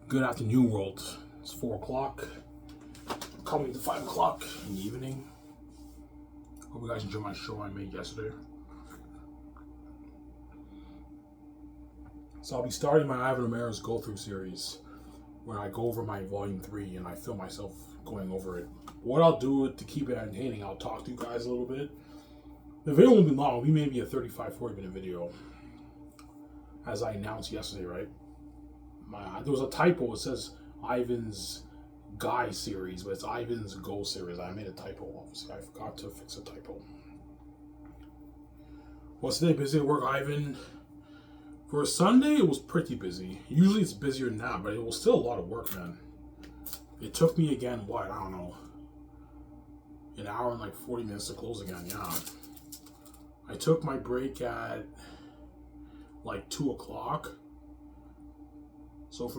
Good afternoon, world. It's 4 o'clock. Coming to 5 o'clock in the evening. Hope you guys enjoyed my show I made yesterday. So I'll be starting my Ivan Ramirez go-through series, where I go over my volume 3 and I film myself going over it. What I'll do to keep it entertaining, I'll talk to you guys a little bit. The video won't be long. It'll be maybe a 35-40 minute video, as I announced yesterday, right? There was a typo. It says Ivan's Guy series, but it's Ivan's Go series. I made a typo, obviously. I forgot to fix a typo. Was today busy at work, Ivan? For a Sunday, it was pretty busy. Usually it's busier than that, but it was still a lot of work, man. It took me again, I don't know, an hour and like 40 minutes to close again, yeah. I took my break at like 2 o'clock. So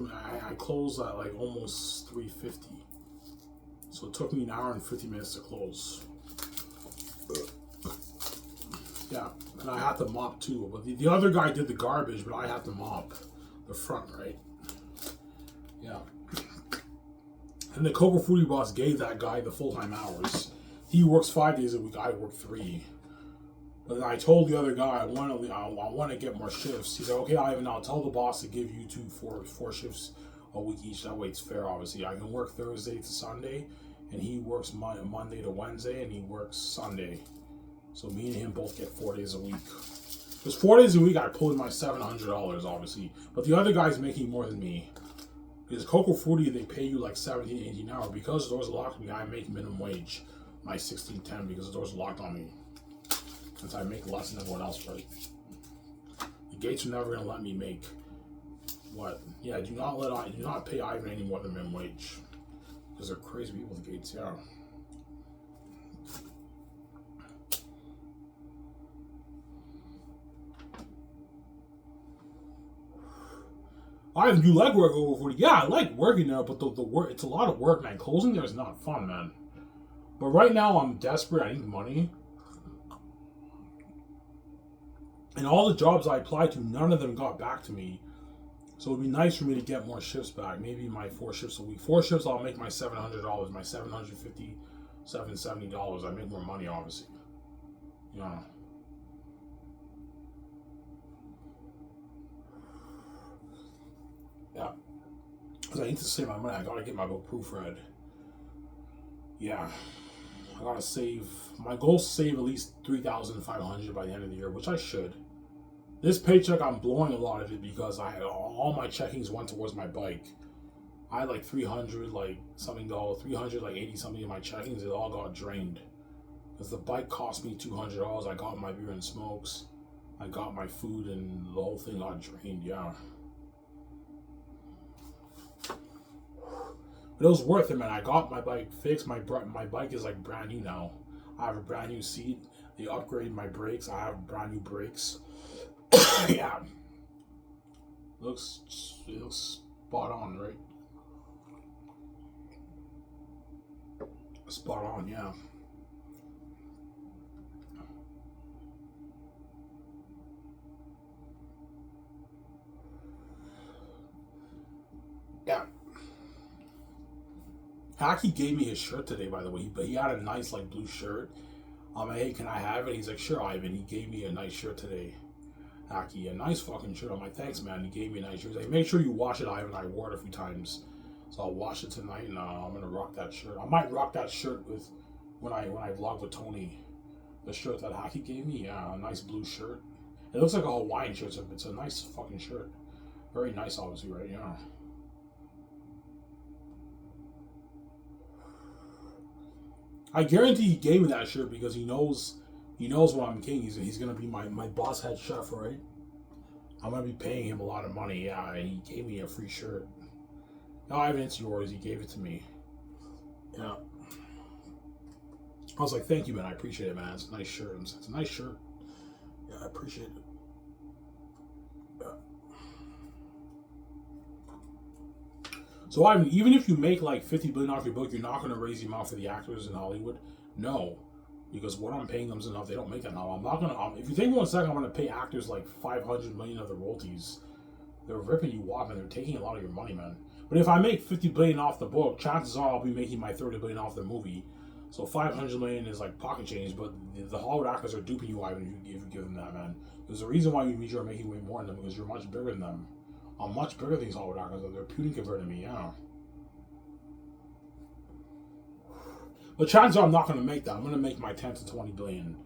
I closed at like almost 3:50. So it took me an hour and 50 minutes to close. Yeah, and I had to mop too. But the other guy did the garbage, but I had to mop the front, right? Yeah. And the Coco Foodie boss gave that guy the full-time hours. He works 5 days a week. I work 3. But I told the other guy I want to get more shifts. He said, "Okay, Ivan, I'll tell the boss to give you four shifts a week each. That way it's fair, obviously. I can work Thursday to Sunday, and he works Monday to Wednesday, and he works Sunday. So me and him both get 4 days a week. Because 4 days a week, I pull in my $700, obviously. But the other guy's making more than me. Because Coco Foodie, they pay you like $17, $18 an hour. Because the doors are locked on me, I make minimum wage. My $16.10 because the doors are locked on me. Since I make less than everyone else, right? The gates are never going to let me make what? Yeah, do not pay Ivan any more than minimum wage. Because they're crazy people, the gates, yeah. Ivan, you like working over 40? Yeah, I like working there, but the work, it's a lot of work, man. Closing there is not fun, man. But right now, I'm desperate. I need money. And all the jobs I applied to, none of them got back to me. So it'd be nice for me to get more shifts back. Maybe my 4 shifts a week. 4 shifts, I'll make my $700. My $750, $770. I make more money, obviously. Yeah. Yeah. Because I need to save my money. I gotta get my book proofread. Yeah. I gotta save. My goal is to save at least $3,500 by the end of the year, which I should. This paycheck, I'm blowing a lot of it because all my checkings went towards my bike. I had like 300 like something dollars, 300 like 80 something in my checkings. It all got drained because the bike cost me $200. I got my beer and smokes, I got my food, and the whole thing got drained. Yeah, but it was worth it, man. I got my bike fixed. My bike is like brand new now. I have a brand new seat. They upgraded my brakes. I have brand new brakes. Yeah, it looks spot on, right? Spot on, yeah. Yeah. Hacky gave me his shirt today, by the way. But he had a nice like blue shirt. I'm like, "Hey, can I have it?" He's like, "Sure, Ivan." He gave me a nice shirt today. Hacky, a nice fucking shirt. I'm like, "Thanks, man." He gave me a nice shirt. He's like, "Make sure you wash it, Ivan." I wore it a few times, so I'll wash it tonight, and I'm gonna rock that shirt. I might rock that shirt with when I vlog with Tony. The shirt that Hacky gave me, yeah, a nice blue shirt. It looks like a Hawaiian shirt. So it's a nice fucking shirt. Very nice, obviously, right? Yeah. I guarantee he gave me that shirt because he knows what I'm king. He's gonna be my boss head chef, right? I'm gonna be paying him a lot of money. Yeah, and he gave me a free shirt. No, Ivan, it's yours. He gave it to me. Yeah. I was like, "Thank you, man. I appreciate it, man. It's a nice shirt." It's a nice shirt. Yeah, I appreciate it. Yeah. So Ivan, even if you make like $50 billion off your book, you're not gonna raise the amount for the actors in Hollywood. No. Because what I'm paying them is enough. They don't make that now. I'm not gonna. If you think 1 second, I'm gonna pay actors like $500 million of the royalties. They're ripping you off, and they're taking a lot of your money, man. But if I make 50 billion off the book, chances are I'll be making my 30 billion off the movie. So 500 million is like pocket change, but the Hollywood actors are duping you, Ivan, if you give them that, man. There's a reason why you are making way more than them, because you're much bigger than them. I'm much bigger than these Hollywood actors. They're puny compared to me, yeah. But chances are I'm not going to make that. I'm going to make my 10 to 20 billion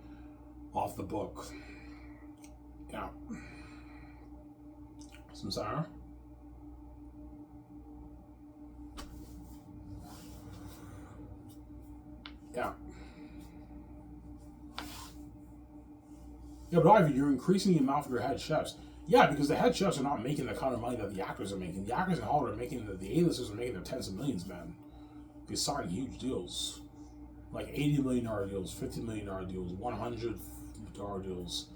off the book. Yeah. Samsara. Yeah. Yeah, but Ivy, you're increasing the amount for your head chefs. Yeah, because the head chefs are not making the kind of money that the actors are making. The actors in Hollywood are making, the A-listers are making their tens of millions, man. They sign huge deals. Like $80 million deals, $50 million deals, $100 deals,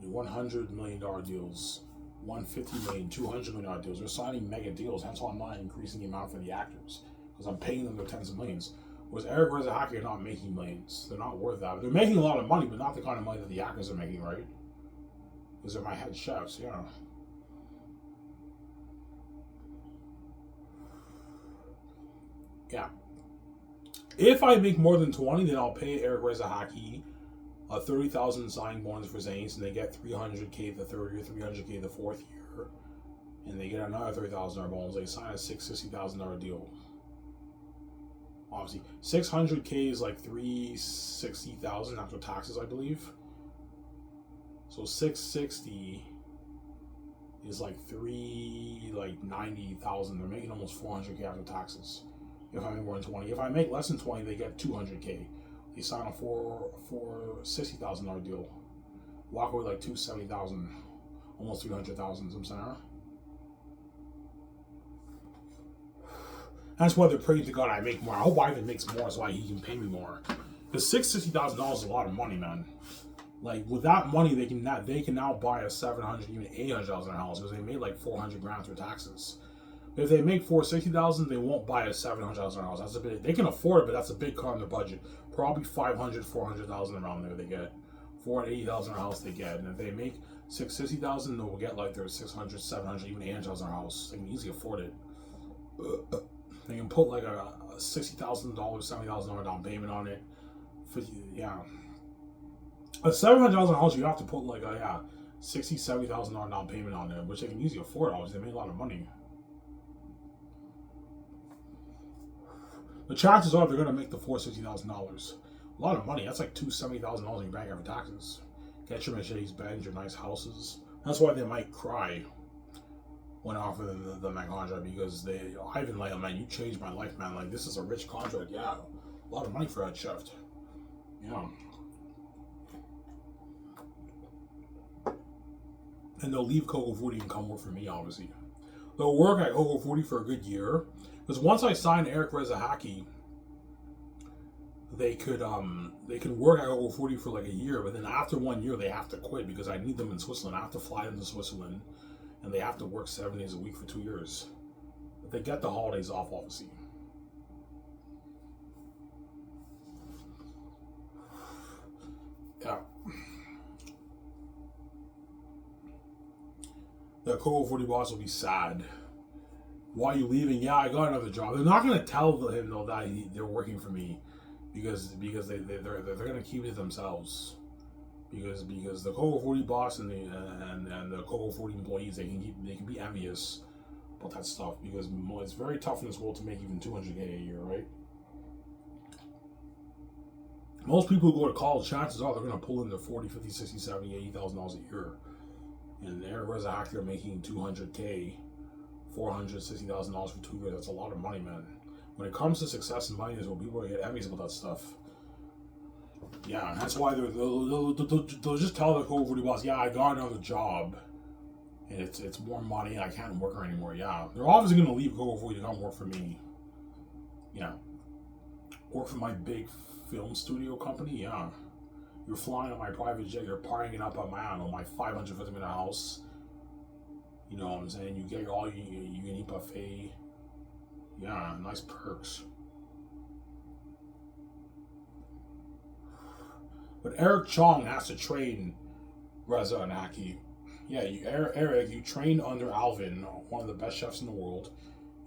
$100 million deals, $150 million, $200 million deals. They're signing mega deals. Hence why I'm not increasing the amount for the actors, because I'm paying them their tens of millions. Whereas Eric Rezahaki are not making millions. They're not worth that. They're making a lot of money, but not the kind of money that the actors are making, right? Because they're my head chefs, yeah. Yeah. If I make more than 20, then I'll pay Eric Rezahaki a 30,000 signing bonus for Xanus, and they get 300K the third year, 300K the fourth year, and they get another $30,000 bonus. They sign a $660,000 deal. Obviously, 600K is like 360,000 after taxes, I believe. So 660 is like 90,000. They're making almost 400K after taxes. If I make more than 20, if I make less than 20, they get 200K. They sign a $60,000 deal. Walk away like 270,000, almost 300,000. I'm saying. That's why they're praying to God I make more. I hope Ivan makes more so he can pay me more. Because $660,000 is a lot of money, man. Like with that money, they can now buy a $700,000, even $800,000 house, because they made like $400,000 through taxes. If they make $460,000, they won't buy a $700,000 house. That's a bit. They can afford it, but that's a big cut on their budget. Probably $500,000, $400,000 around there. They get $480,000 house. They get, and if they make $660,000, they'll get like their $600,000, $700,000, even $800,000 house. They can easily afford it. They can put like a $60,000, $70,000 down payment on it. Yeah, a $700,000 house, you have to put like a $60,000, $70,000 down payment on it, which they can easily afford. Obviously, they make a lot of money. The chances are they're going to make the $460,000. A lot of money. That's like $270,000 in your bank after taxes. Get your Mercedes Benz, your nice houses. That's why they might cry when offering the my contract, because Ivan, like, man, you changed my life, man. Like, this is a rich contract. Yeah, a lot of money for that shift. Yeah. And they'll leave Coco 40 and come work for me, obviously. They'll work at Coco 40 for a good year. Because once I sign Eric Rezahaki, they could work at Coco 40 for like a year, but then after 1 year they have to quit because I need them in Switzerland. I have to fly them to Switzerland, and they have to work 7 days a week for 2 years. But they get the holidays off, obviously. Yeah. The Coco 40 boss will be sad. Why are you leaving? Yeah, I got another job. They're not going to tell him though that they're working for me, because they're going to keep it to themselves. Because the Coco 40 boss and the Coco 40 employees, they can be envious about that stuff, because it's very tough in this world to make even $200K a year, right? Most people who go to college, chances are they're going to pull in their $40,000, $50,000, $60,000, $70,000, $80,000 a year. And Eric Rezahaki are making $200K, $460,000 for 2 years. That's a lot of money, man. When it comes to success and money, well, people get envious about that stuff. Yeah, and that's why they'll just tell the Coco 40 boss, yeah, I got another job, and it's more money, I can't work her anymore. Yeah, they're obviously going to leave Coco 40 to come work for me. Yeah. Work for my big film studio company. Yeah. You're flying on my private jet, you're partying it up on my $550 million house. You know what I'm saying? You get you can eat buffet. Yeah, nice perks. But Eric Chong has to train Reza and Aki. Yeah, Eric, you trained under Alvin, one of the best chefs in the world.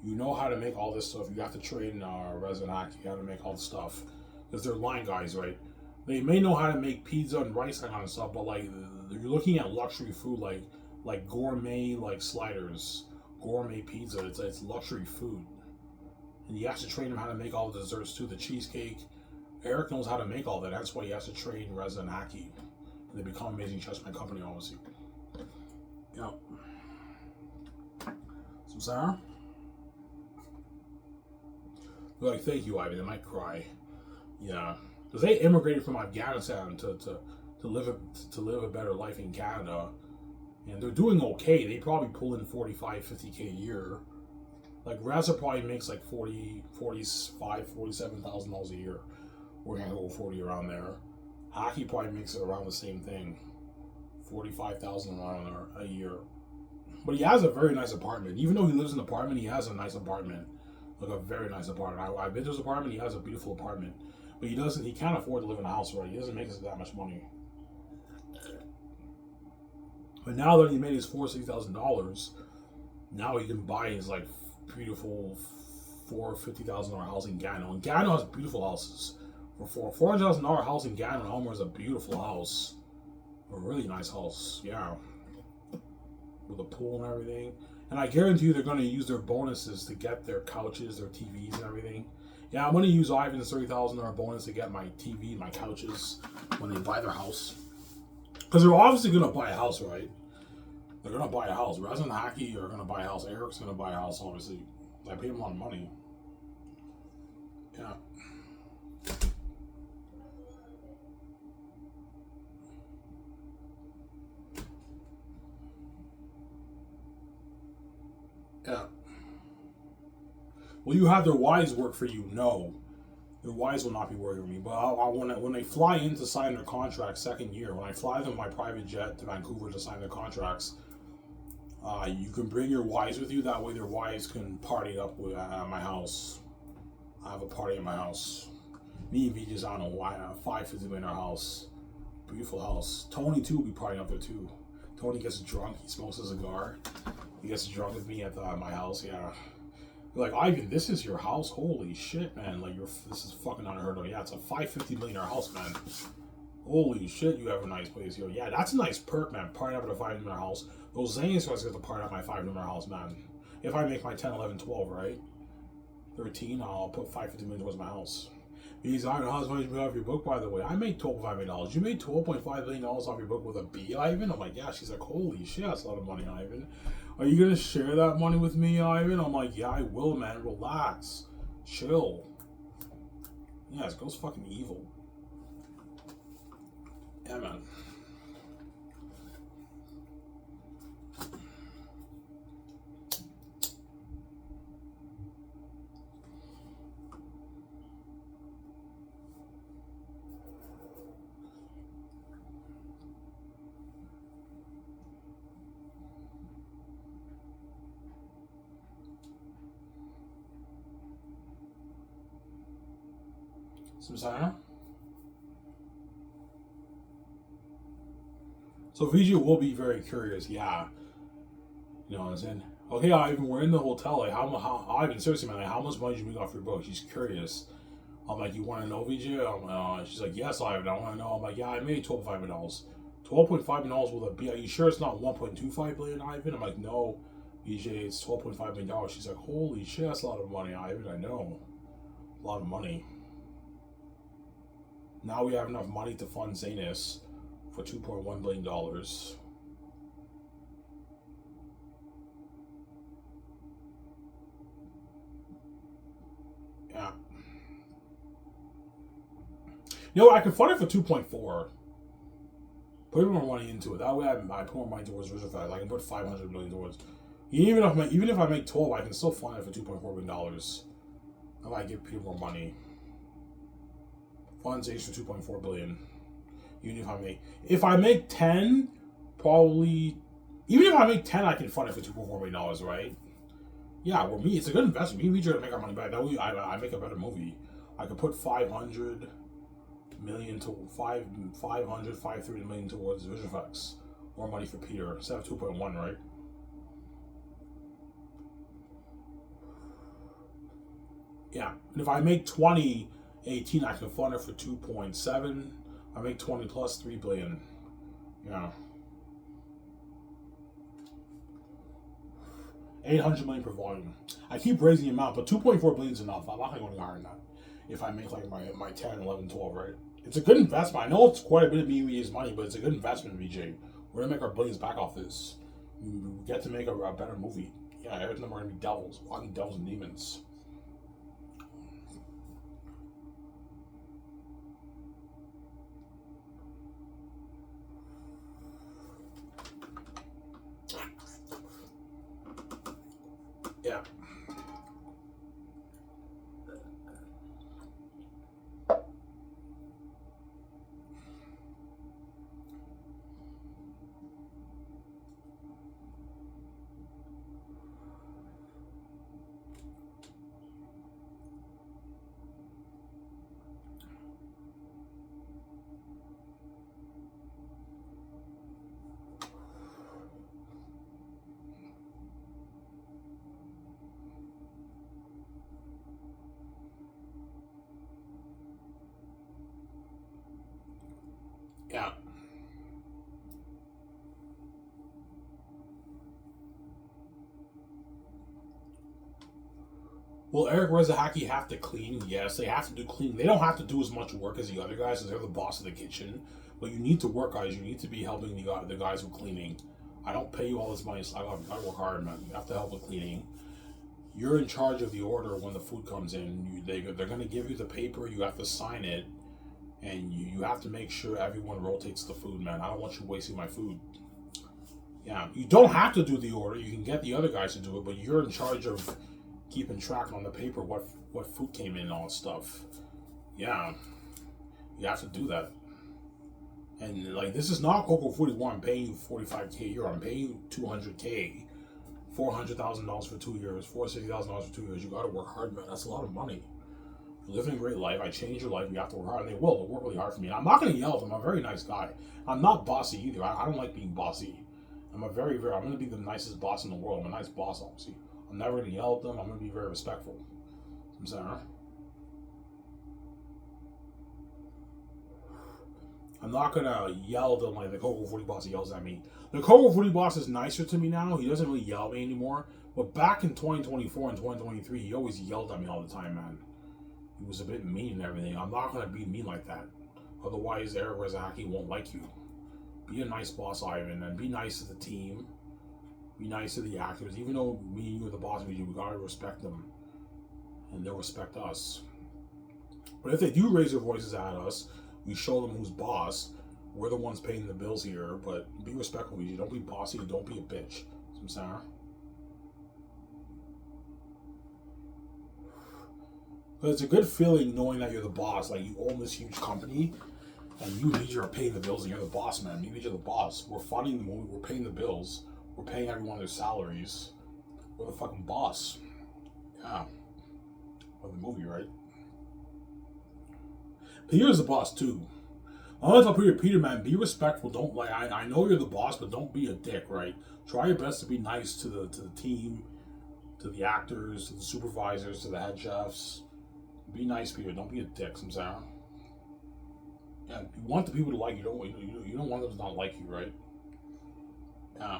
You know how to make all this stuff. You have to train Resident Act. You got to make all the stuff because they're line guys, right? They may know how to make pizza and rice and kind of stuff, but like you're looking at luxury food, like gourmet like sliders, gourmet pizza. It's luxury food, and you have to train them how to make all the desserts too. The cheesecake. Eric knows how to make all that. That's why he has to train Resident Aki. They become amazing chefs in my company, obviously. Yeah. Some Sarah? They're like, thank you, Ivan. They might cry. Yeah. Because they immigrated from Afghanistan to live a better life in Canada. And they're doing okay. They probably pull in 45, 50K a year. Like Reza probably makes like 40, 45, $47,000 a year. We're gonna go 40 around there. Hockey probably makes it around the same thing. 45,000 around there a year. But he has a very nice apartment. Even though he lives in an apartment, he has a nice apartment. Like a very nice apartment. I've been to his apartment, he has a beautiful apartment. But he can't afford to live in a house, right? He doesn't make that much money. But now that he made his $40,000, now he can buy his like beautiful $50,000 house in Gano. And Gano has beautiful houses. For $400,000 house in Gano, Homer is a beautiful house. A really nice house, yeah. With a pool and everything. And I guarantee you they're going to use their bonuses to get their couches, their TVs and everything. Yeah, I'm going to use Ivan's $30,000 bonus to get my TV and my couches when they buy their house. Because they're obviously going to buy a house, right? They're going to buy a house. Resident Hockey are going to buy a house. Eric's going to buy a house, obviously. I paid him a lot of money. Yeah. Yeah. Will you have their wives work for you? No. Their wives will not be working for me. But when they fly in to sign their contract second year, when I fly them my private jet to Vancouver to sign their contracts, you can bring your wives with you. That way their wives can party up at my house. I have a party at my house. Me and Vijay's on a $550 million house. Beautiful house. Tony, too, will be partying up there, too. Tony gets drunk. He smokes a cigar. He gets drunk with me at my house, yeah. Like, Ivan, this is your house? Holy shit, man. Like, this is fucking unheard of. Yeah, it's a $550 million house, man. Holy shit, you have a nice place here. Yeah, that's a nice perk, man. Partying up at a $5 million house. Those Xanus guys get to party at my $5 million house, man. If I make my 10, 11, 12, right? 13, I'll put $550 million towards my house. Because I don't know how much you made off your book, by the way. I made $12.5 million. You made $12.5 million off your book with a B, Ivan? I'm like, yeah. She's like, holy shit, that's a lot of money, Ivan. Are you going to share that money with me, Ivan? I'm like, yeah, I will, man. Relax. Chill. Yeah, this girl's fucking evil. Yeah, man. Susanna? So Vijay will be very curious, yeah. You know what I'm saying? Okay, Ivan, we're in the hotel. Like, Ivan, seriously, man, like, how much money did you make off your book? She's curious. I'm like, you want to know, Vijay? She's like, yes, Ivan, I want to know. I'm like, yeah, I made $12.5 million. $12.5 million with a B. Are you sure it's not $1.25 billion, Ivan? I'm like, no, Vijay, it's $12.5 million. She's like, holy shit, that's a lot of money, Ivan. I know. A lot of money. Now we have enough money to fund Xanus for $2.1 billion. Yeah. You know, I can fund it for 2.4. Put more money into it. That way I put more money towards Rizzo. I can put $500 million towards. Even if I make 12, I can still fund it for $2.4 billion. I might give people more money. Funds H for $2.4 billion. Even if I make 10, probably. Even if I make 10, I can fund it for $2.4 million, right? Yeah, well, it's a good investment. Me and Vijay to make our money back. That way, I make a better movie. I could put $500 million to $530 million towards visual effects. More money for Peter instead of 2.1, right? Yeah, and if I make 2018, I can fund it for 2.7. I make 20 plus 3 billion. Yeah. 800 million per volume. I keep raising the amount, but 2.4 billion is enough. I'm not going to go any higher than that. If I make like my 10, 11, 12, right? It's a good investment. I know it's quite a bit of BBJ's money, but it's a good investment, BJ. We're going to make our billions back off this. We get to make a better movie. Yeah, every time we're going to be devils. Walking devils and demons. Yeah. Yeah. Will Eric Rezahaki have to clean? Yes, they have to do clean. They don't have to do as much work as the other guys, because they're the boss of the kitchen. But you need to work, guys. You need to be helping the guys with cleaning. I don't pay you all this money, so I work hard, man. You have to help with cleaning. You're in charge of the order when the food comes in. They're going to give you the paper. You have to sign it, and you have to make sure everyone rotates the food, man. I don't want you wasting my food. Yeah, you don't have to do the order. You can get the other guys to do it, but you're in charge of keeping track on the paper what food came in and all that stuff. Yeah, you have to do that. And like, this is not Coco Foodies where I'm paying you 45K a year. I'm paying you 200K, $400,000 for 2 years, $460,000 for 2 years. You got to work hard, man. That's a lot of money. You're living a great life. I changed your life. You have to work hard, and they will. They'll work really hard for me. And I'm not going to yell at them. I'm a very nice guy. I'm not bossy either. I don't like being bossy. I'm I'm going to be the nicest boss in the world. I'm a nice boss, obviously. I'm never going to yell at them. I'm going to be very respectful. I'm saying, huh? I'm not going to yell at them like the Coco Foodie boss yells at me. The Coco Foodie boss is nicer to me now. He doesn't really yell at me anymore. But back in 2024 and 2023, he always yelled at me all the time, man. He was a bit mean and everything. I'm not going to be mean like that. Otherwise, Eric Rezahaki won't like you. Be a nice boss, Ivan, and be nice to the team. Be nice to the actors. Even though me and you are the boss, we gotta respect them. And they'll respect us. But if they do raise their voices at us, we show them who's boss. We're the ones paying the bills here, but be respectful. You don't be bossy, don't be a bitch. I'm saying. But it's a good feeling knowing that you're the boss. Like, you own this huge company, and you Media are paying the bills, and you're the boss, man. Me Media are the boss. We're funding the movie. We're paying the bills. We're paying everyone their salaries. We're the fucking boss. Yeah. Of the movie, right? Peter's the boss, too. I want to tell Peter, man, be respectful. Don't, like, I know you're the boss, but don't be a dick, right? Try your best to be nice to the team, to the actors, to the supervisors, to the head chefs. Be nice, Peter. Don't be a dick, I'm saying. Yeah, you want the people to like you. You don't want them to not like you, right? Yeah.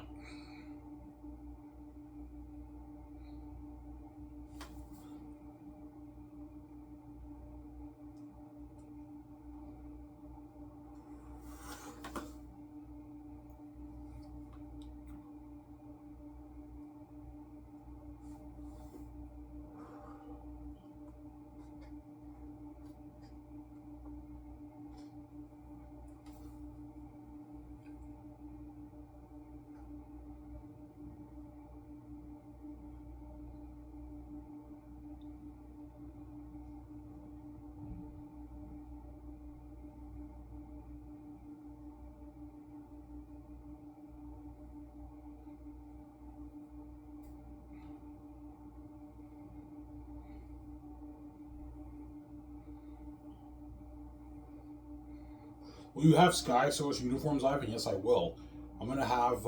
Will you have Sky Source uniforms, Ivan? Yes, I will. I'm gonna have.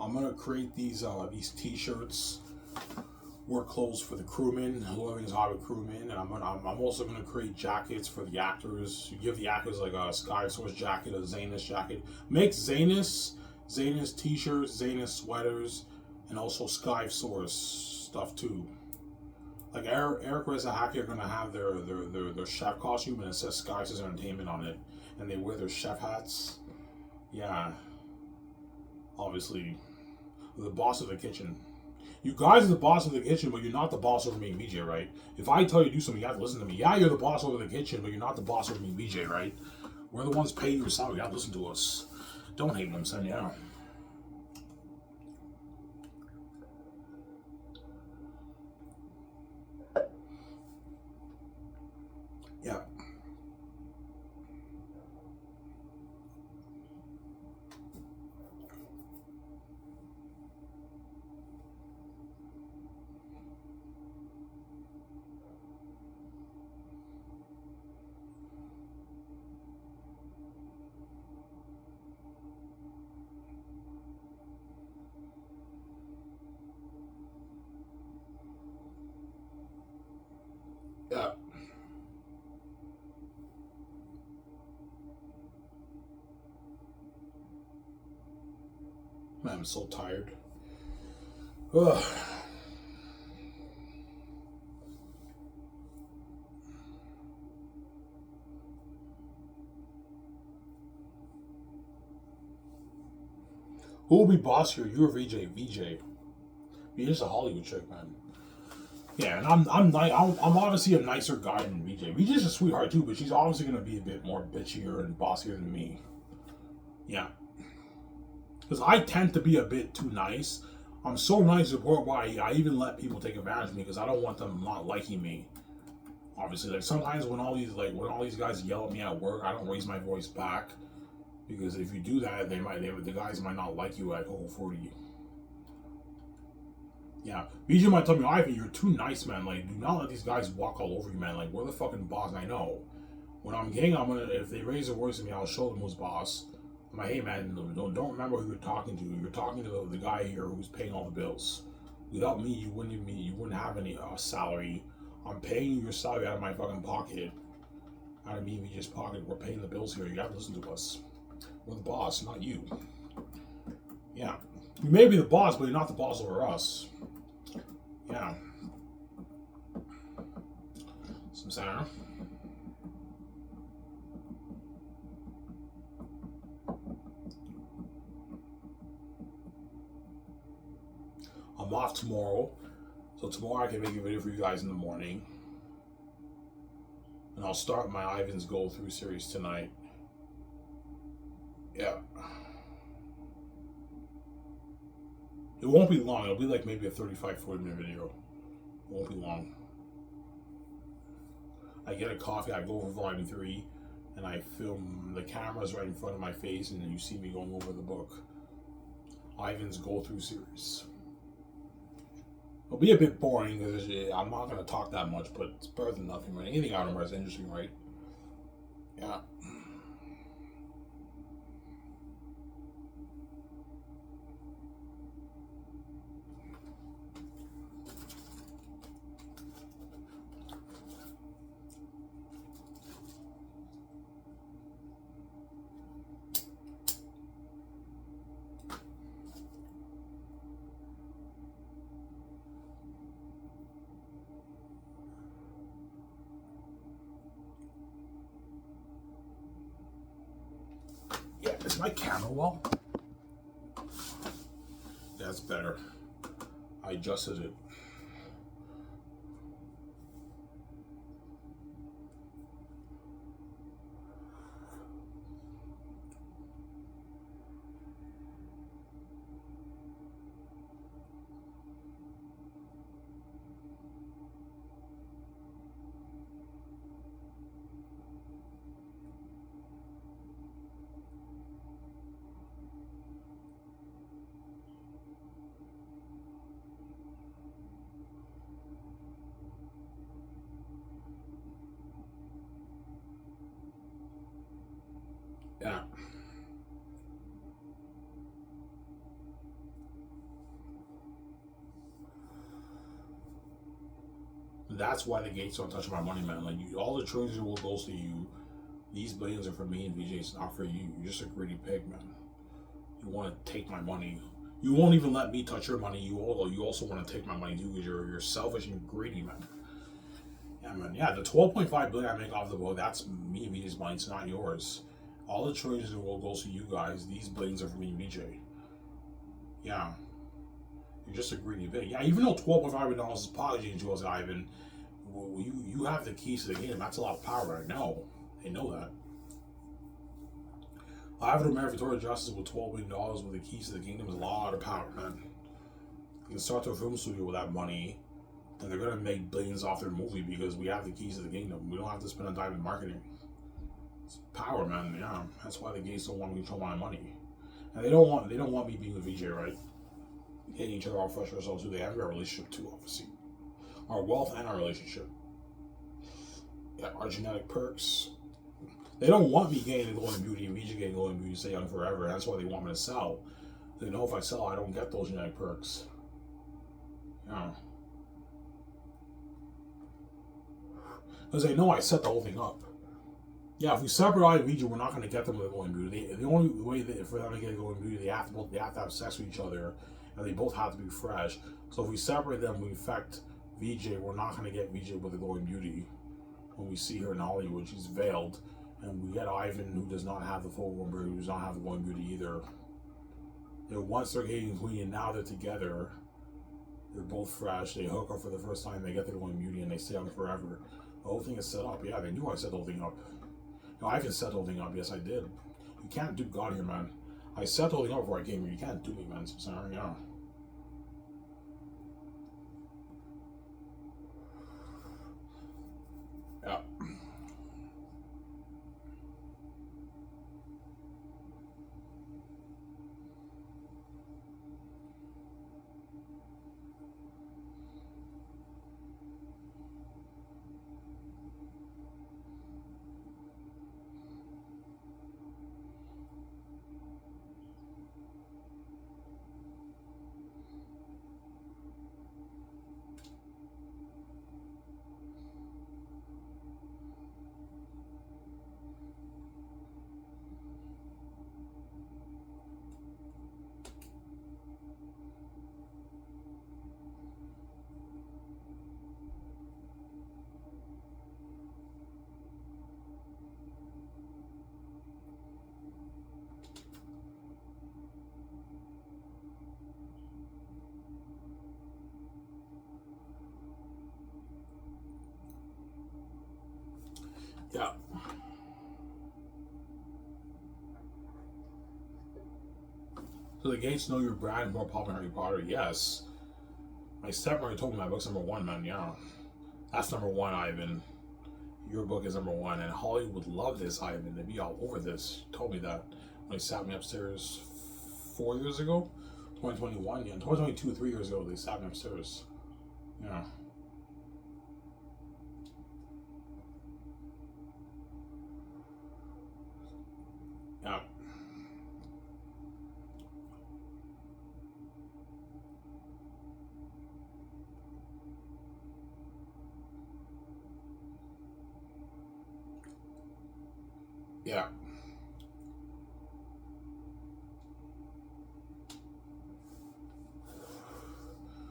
I'm gonna create these T-shirts work clothes for the crewmen, Living's Hobby crewmen, and I'm also gonna create jackets for the actors. You give the actors like a Sky Source jacket, a Xanus jacket. Make Xanus t-shirts, Xanus sweaters, and also Sky Source stuff too. Like Eric Reza Hacky are gonna have their chef costume and it says Sky Source Entertainment on it, and they wear their chef hats. Yeah, obviously, the boss of the kitchen. You guys are the boss of the kitchen, but you're not the boss over me and BJ, right? If I tell you to do something, you have to listen to me. Yeah, you're the boss over the kitchen, but you're not the boss over me and BJ, right? We're the ones paying your salary. You have to listen to us. Don't hate them, son. Yeah. Yeah. Yeah. Man, I'm so tired. Ugh. Who will be boss here? You or VJ? VJ. VJ's a Hollywood chick, man. Yeah, and I'm obviously a nicer guy than VJ. VJ's a sweetheart too, but she's obviously gonna be a bit more bitchier and bossier than me. Yeah, because I tend to be a bit too nice. I'm so nice to the point why I even let people take advantage of me because I don't want them not liking me. Obviously, like sometimes when all these guys yell at me at work, I don't raise my voice back because if you do that, the guys might not like you at Coco 40. Yeah, BJ might tell me, Ivan, you're too nice, man. Like, do not let these guys walk all over you, man. Like, we're the fucking boss. And I know. When I'm king, I'm gonna. If they raise their voice to me, I'll show them who's boss. I'm like, hey, man, don't remember who you're talking to. You're talking to the guy here who's paying all the bills. Without me, you wouldn't have any salary. I'm paying you your salary out of my fucking pocket. Out of me and BJ's pocket. We're paying the bills here. You have to listen to us. We're the boss, not you. Yeah, you may be the boss, but you're not the boss over us. Yeah. Some center. I'm off tomorrow. So tomorrow I can make a video for you guys in the morning. And I'll start my Ivan's Go Through series tonight. Yeah. It won't be long. It'll be like maybe a 35-40 minute video. It won't be long. I get a coffee, I go over volume 3, and I film, the camera's right in front of my face, and then you see me going over the book. Ivan's Go Through series. It'll be a bit boring because I'm not going to talk that much, but it's better than nothing, right? Anything out of there is interesting, right? Yeah. Yeah, is my camera well? That's better. I adjusted it. That's why the gates don't touch my money, man. Like, all the trillions will goes to you. These billions are for me and VJ. It's not for you. You're just a greedy pig, man. You want to take my money. You won't even let me touch your money. You also want to take my money too, because you're selfish and greedy, man. Yeah, man. Yeah, the 12.5 billion I make off the book, that's me and VJ's money. It's not yours. All the trillions in the world goes to you guys. These billions are for me and VJ. Yeah. You're just a greedy pig. Yeah, even though $12.5 billion is pocket to us, Ivan, you have the keys to the kingdom. That's a lot of power. I know. They know that. Ivan American Victoria Justice with $12 billion with the keys to the kingdom is a lot of power, man. You can start their film studio with that money, and they're gonna make billions off their movie because we have the keys to the kingdom. We don't have to spend a dime in marketing. It's power, man. Yeah, that's why the gays don't want me to control my money, and they don't want me being with VJ, right? Hitting each other all fresh ourselves too. They have our relationship too, obviously. Our wealth and our relationship. Yeah, our genetic perks. They don't want me getting golden beauty and VJ getting golden beauty, stay young forever. That's why they want me to sell. They know if I sell, I don't get those genetic perks. Yeah. Because they know I set the whole thing up. Yeah, if we separate I and VJ, we're not going to get them with a golden beauty. The only way for them to get a golden beauty, they have to have sex with each other, and they both have to be fresh. So if we separate them, we infect VJ. We're not going to get VJ with a golden beauty when we see her in Hollywood. She's veiled. And we get Ivan, who does not have the full golden beauty, who does not have the golden beauty either. Once they're king queen, and now they're together. They're both fresh. They hook up for the first time. They get the golden beauty, and they stay on forever. The whole thing is set up. Yeah, they knew I set the whole thing up. No, I can set the whole thing up. Yes, I did. You can't do God here, man. I set the whole thing up before I came here. You can't do me, man. So sorry, yeah. Yeah. Yeah. So the gates know your brand is more popular than Harry Potter? Yes. My stepmother told me my book's #1, man. Yeah. That's #1, Ivan. Your book is #1, and Hollywood would love this, Ivan. They'd be all over this. She told me that when they sat me upstairs 4 years ago. 2021, yeah. 2022, 3 years ago, they sat me upstairs. Yeah. Yeah. Yeah.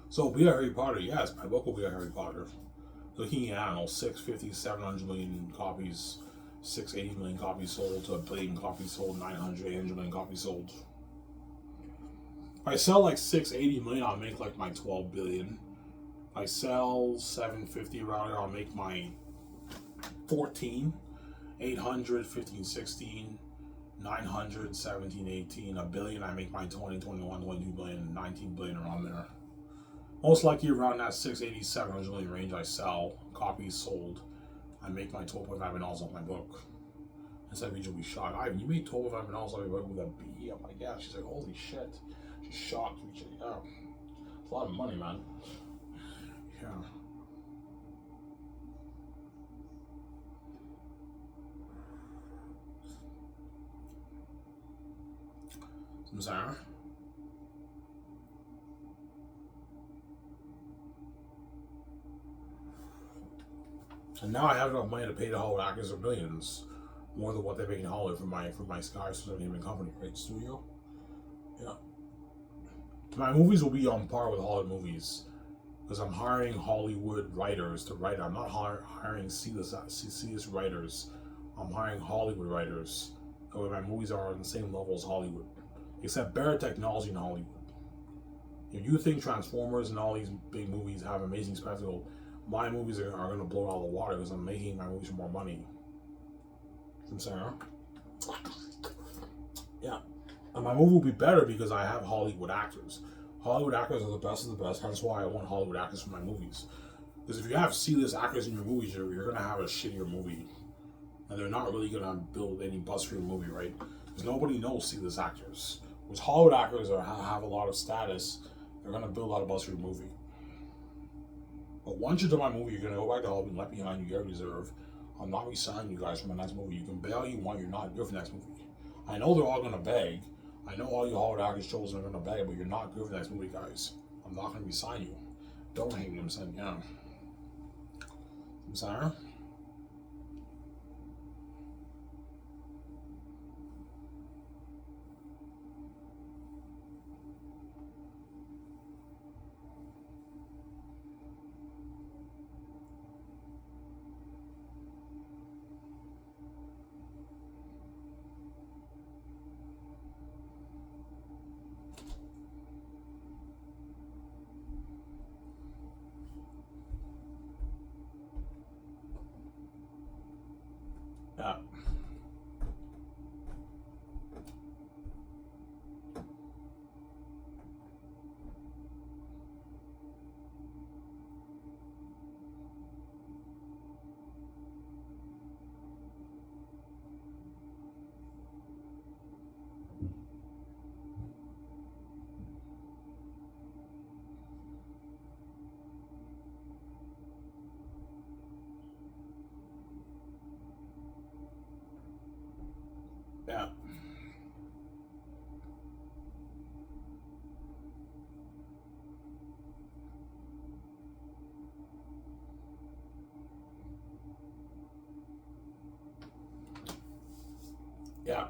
So be a Harry Potter, yes, my book will be a Harry Potter. Looking at, I don't know, 650, 700 million copies, 680 million copies sold to 1 billion copies sold, 900, 800 million copies sold. If I sell like 680 million, I'll make like my 12 billion. If I sell 750 around it, I'll make my 14, 800, 15, 16, 900, 17, 18, a billion, I make my 20, 21, 22 billion, 19 billion around there. Most likely around that 680, 700 million range I sell, copies sold. I make my $12.5 million off my book. And so VJ will be shocked. Ivan, you made $12.5 million off your book with a B? I'm like, yeah. She's like, holy shit. She's shocked. VJ, yeah. It's a lot of money, man. Yeah. I'm sorry. And now I have enough money to pay the Hollywood actors for millions, more than what they make in Hollywood for my Sky Entertainment company, right? Studio. Yeah. My movies will be on par with Hollywood movies because I'm hiring Hollywood writers to write. I'm not hiring C-list writers. I'm hiring Hollywood writers. So my movies are on the same level as Hollywood, except better technology in Hollywood. If you think Transformers and all these big movies have amazing spectacle, my movies are going to blow it out of the water because I'm making my movies for more money. I'm saying, huh? Yeah. And my movie will be better because I have Hollywood actors. Hollywood actors are the best of the best. That's why I want Hollywood actors for my movies. Because if you have C-list actors in your movies, you're going to have a shittier movie. And they're not really going to build any buzz for your movie, right? Because nobody knows C-list actors. Whereas Hollywood actors have a lot of status, they're going to build a lot of buzz for your movie. But once you're done my movie, you're going to go back to Hollywood and let behind you get reserve. I'm not re-signing you guys for my next movie. You can bail all you want, you're not good for the next movie. I know they're all going to beg. I know all you Hollywood actors chosen are going to beg, but you're not good for the next movie, guys. I'm not going to re-sign you. Don't hate me, I'm saying, yeah. I'm sorry? Yeah. Yeah. Yeah.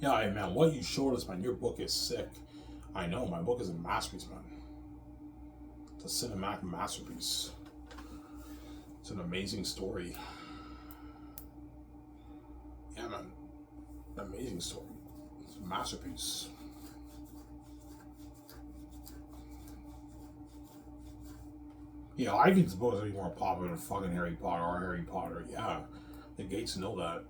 Yeah, hey, man, what you showed us, man, your book is sick. I know, my book is a masterpiece, man. It's a cinematic masterpiece. It's an amazing story. Yeah, man. Amazing story. It's a masterpiece. Yeah, I think this book is going to be more popular than fucking Harry Potter or Harry Potter. Yeah, the Gates know that.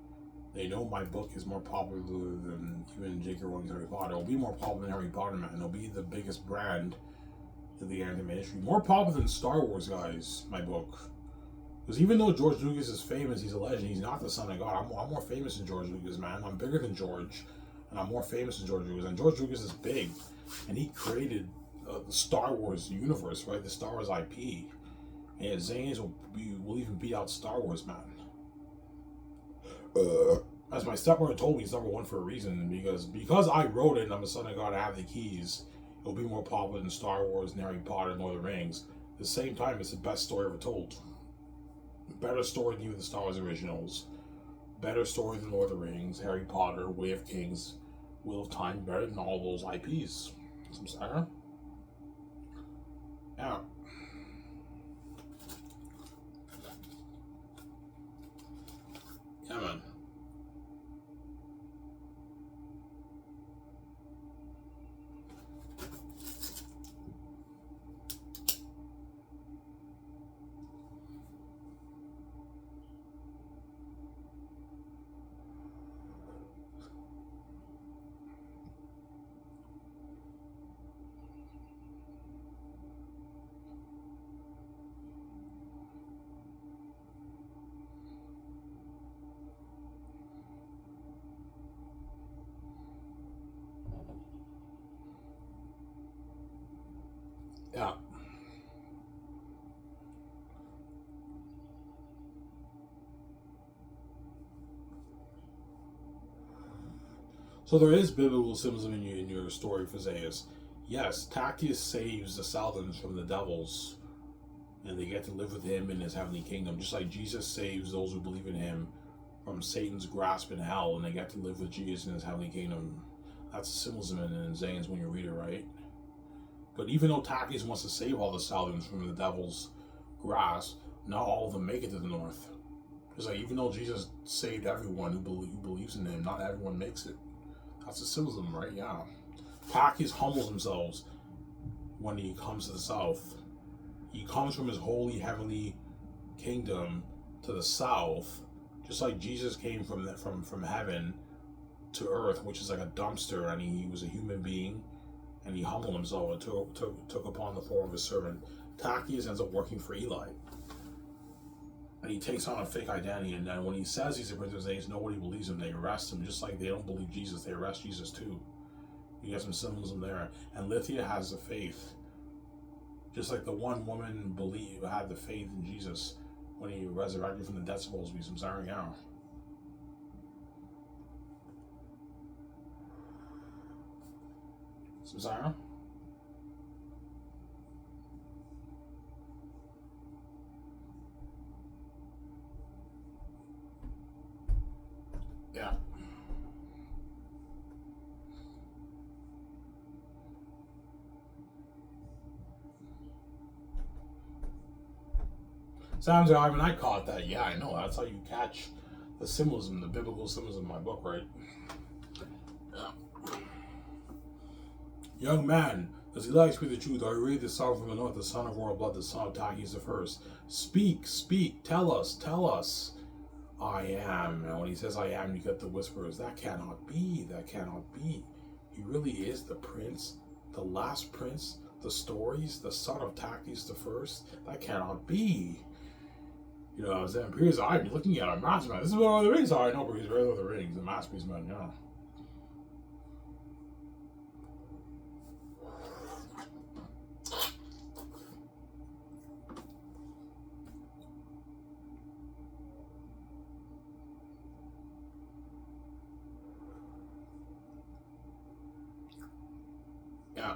They know my book is more popular than even J.K. Rowling's Harry Potter. It'll be more popular than Harry Potter, man. It'll be the biggest brand in the anime industry. More popular than Star Wars, guys, my book. Because even though George Lucas is famous, he's a legend, he's not the son of God. I'm more famous than George Lucas, man. I'm bigger than George. And I'm more famous than George Lucas. And George Lucas is big. And he created the Star Wars universe, right? The Star Wars IP. And Xanus will even beat out Star Wars, man. As my stepmother told me, it's number one for a reason. Because I wrote it and I'm the son of God, I have the keys. It'll be more popular than Star Wars and Harry Potter and Lord of the Rings. At the same time, it's the best story ever told. Better story than even the Star Wars originals. Better story than Lord of the Rings, Harry Potter, Way of Kings, Wheel of Time. Better than all those IPs. I'm sorry. Yeah. Yeah, man. Yeah. So there is biblical symbolism in your story for Xanus. Yes, Tactius saves the Southerners from the devils, and they get to live with him in his heavenly kingdom, just like Jesus saves those who believe in him from Satan's grasp in hell, and they get to live with Jesus in his heavenly kingdom. That's a symbolism in Xanus when you read it, right? But even though Tactius wants to save all the Southerners from the devil's grasp, not all of them make it to the north. It's like, even though Jesus saved everyone who believes in him, not everyone makes it. That's a symbolism, right? Yeah. Tactius humbles himself when he comes to the south. He comes from his holy heavenly kingdom to the south, just like Jesus came from heaven to earth, which is like a dumpster, and he was a human being, and he humbled himself and took upon the form of a servant. Tactius ends up working for Eli, and he takes on a fake identity, and then when he says he's a prince of Xanus, nobody believes him. They arrest him, just like they don't believe Jesus. They arrest Jesus too. You get some symbolism there. And Lithia has the faith, just like the one woman had the faith in Jesus when he resurrected from the dead. Supposed to be some Sarah now. Some Sarah. Yeah. Sounds like I caught that. Yeah, I know. That's how you catch the symbolism, the biblical symbolism in my book, right? Yeah. Young man, does Eli speak the truth? Are you really the son from the north, the son of royal blood, the son of Tactius the first? Speak, tell us. I am. And when he says I am, you get the whispers. That cannot be. He really is the prince, the last prince, the stories, the son of Tactius the first. That cannot be. You know, as Imperious I'd be looking at a masterpiece. This is what the rings are. I know, but he's Lord of the Rings, the masterpiece man, yeah. Yeah.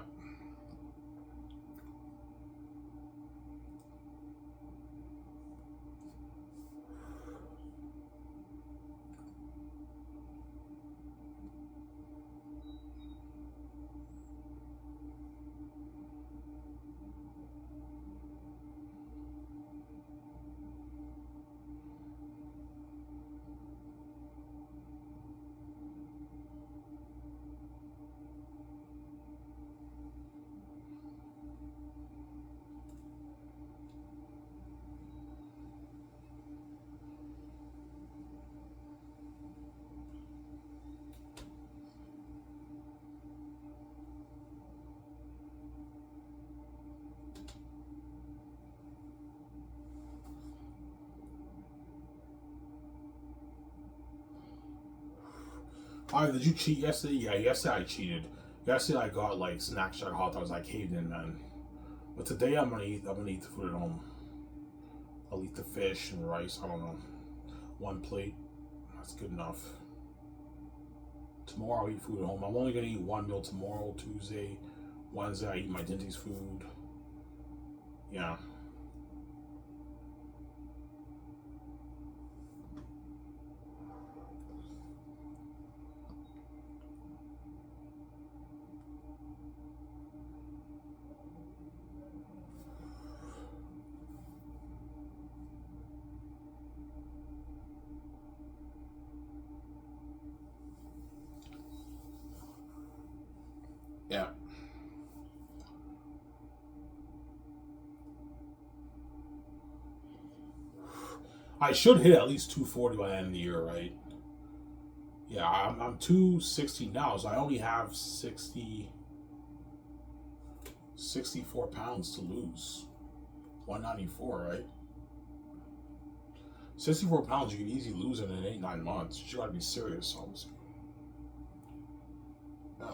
Alright, did you cheat yesterday? Yeah, yesterday I cheated. Yesterday I got like snack shack hot dogs. I caved in, man. But today I'm gonna eat the food at home. I'll eat the fish and rice. I don't know. One plate. That's good enough. Tomorrow I'll eat food at home. I'm only gonna eat one meal tomorrow, Tuesday. Wednesday I eat my Dinty's food. Yeah. Yeah. I should hit at least 240 by the end of the year, right? Yeah, I'm 260 now, so I only have 64 pounds to lose. 194, right? 64 pounds you can easily lose in 8-9 months. You gotta be serious, almost. Yeah.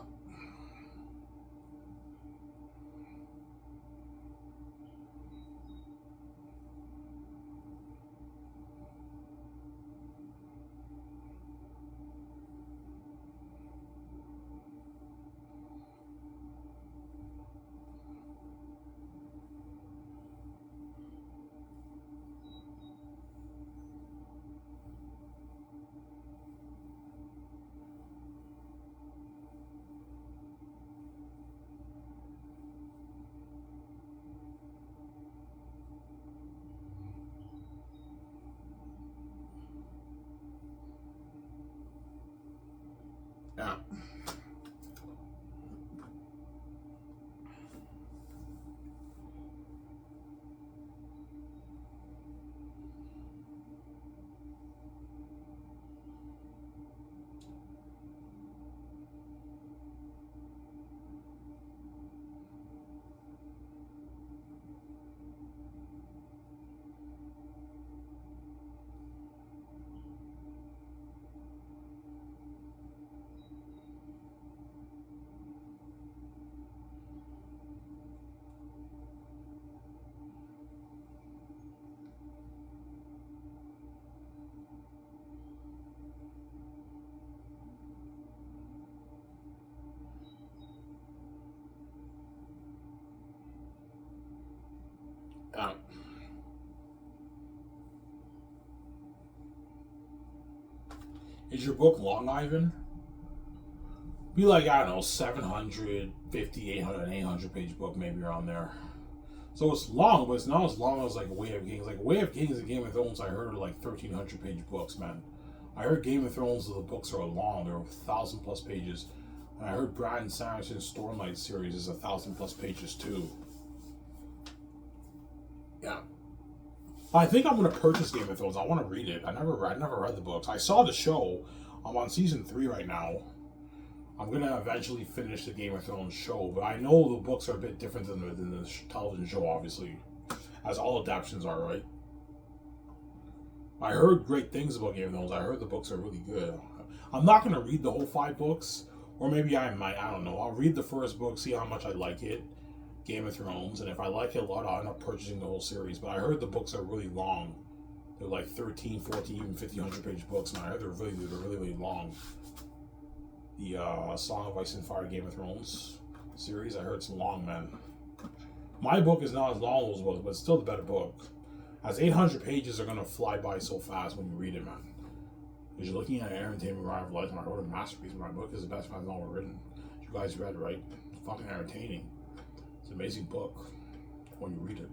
Yeah. Yeah. Is your book long, Ivan? Be like, I don't know, 750, 800, 800 page book, maybe around there. So it's long, but it's not as long as like Way of Kings. Like Way of Kings and Game of Thrones, I heard are like 1,300 page books, man. I heard Game of Thrones, the books are long; they're 1,000 plus pages. And I heard Brand Sanderson's Stormlight series is 1,000 plus pages too. Yeah, I think I'm gonna purchase Game of Thrones. I want to read it. I never read the books. I saw the show. I'm on season 3 right now. I'm gonna eventually finish the Game of Thrones show, but I know the books are a bit different than the television show, obviously, as all adaptations are, right? I heard great things about Game of Thrones. I heard the books are really good. I'm not gonna read the whole 5 books, or maybe I might. I don't know. I'll read the first book, see how much I like it, Game of Thrones, and if I like it a lot, I'll end up purchasing the whole series. But I heard the books are really long. They're like 13, 14, even 1,500 page books, and I heard they're really long. The Song of Ice and Fire Game of Thrones series, I heard it's long, man. My book is not as long as those books, but it's still the better book. As 800 pages are gonna fly by so fast when you read it, man. Because you're looking at Aaron Tamer Ride of Life, and I wrote a masterpiece. My book is the best I've ever written. You guys read, right? It's fucking entertaining. It's an amazing book when you read it.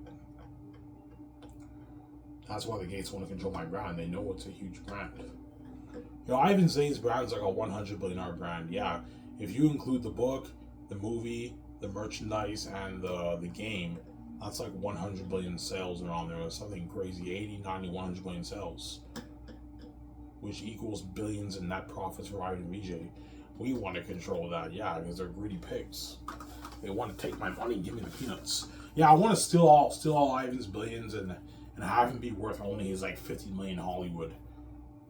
That's why the Gates want to control my brand. They know it's a huge brand. You know, Ivan Zane's brand is like a $100 billion brand. Yeah, if you include the book, the movie, the merchandise, and the game, that's like 100 billion sales around there. Or something crazy, 80, 90, 100 billion sales, which equals billions in net profits for Ivan VJ. We want to control that, yeah, because they're greedy pigs. They want to take my money and give me the peanuts. Yeah, I want to steal all Ivan's billions and have him be worth only his like 50 million Hollywood.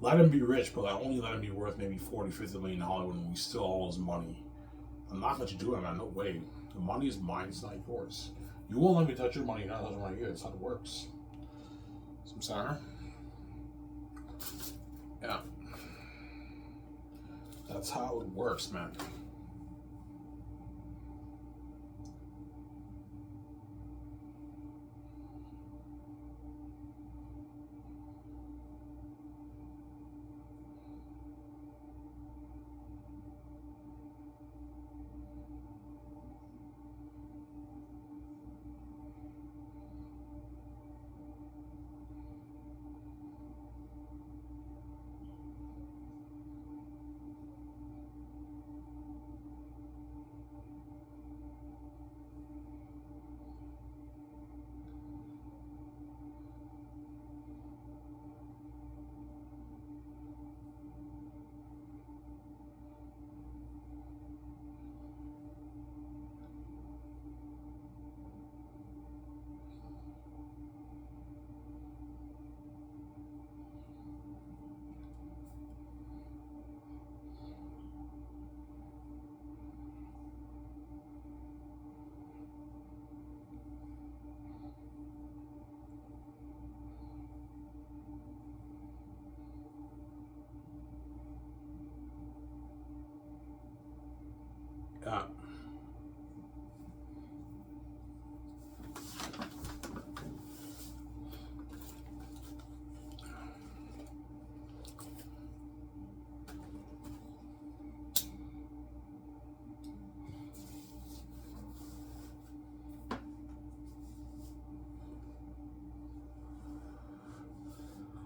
Let him be rich, but only let him be worth maybe 40, 50 million Hollywood and we steal all his money. I'm not going to do it, man. No way. The money is mine, it's not yours. You won't let me touch your money, you're not touching my money. That's how it works. Some sour. Yeah. That's how it works, man. Yeah.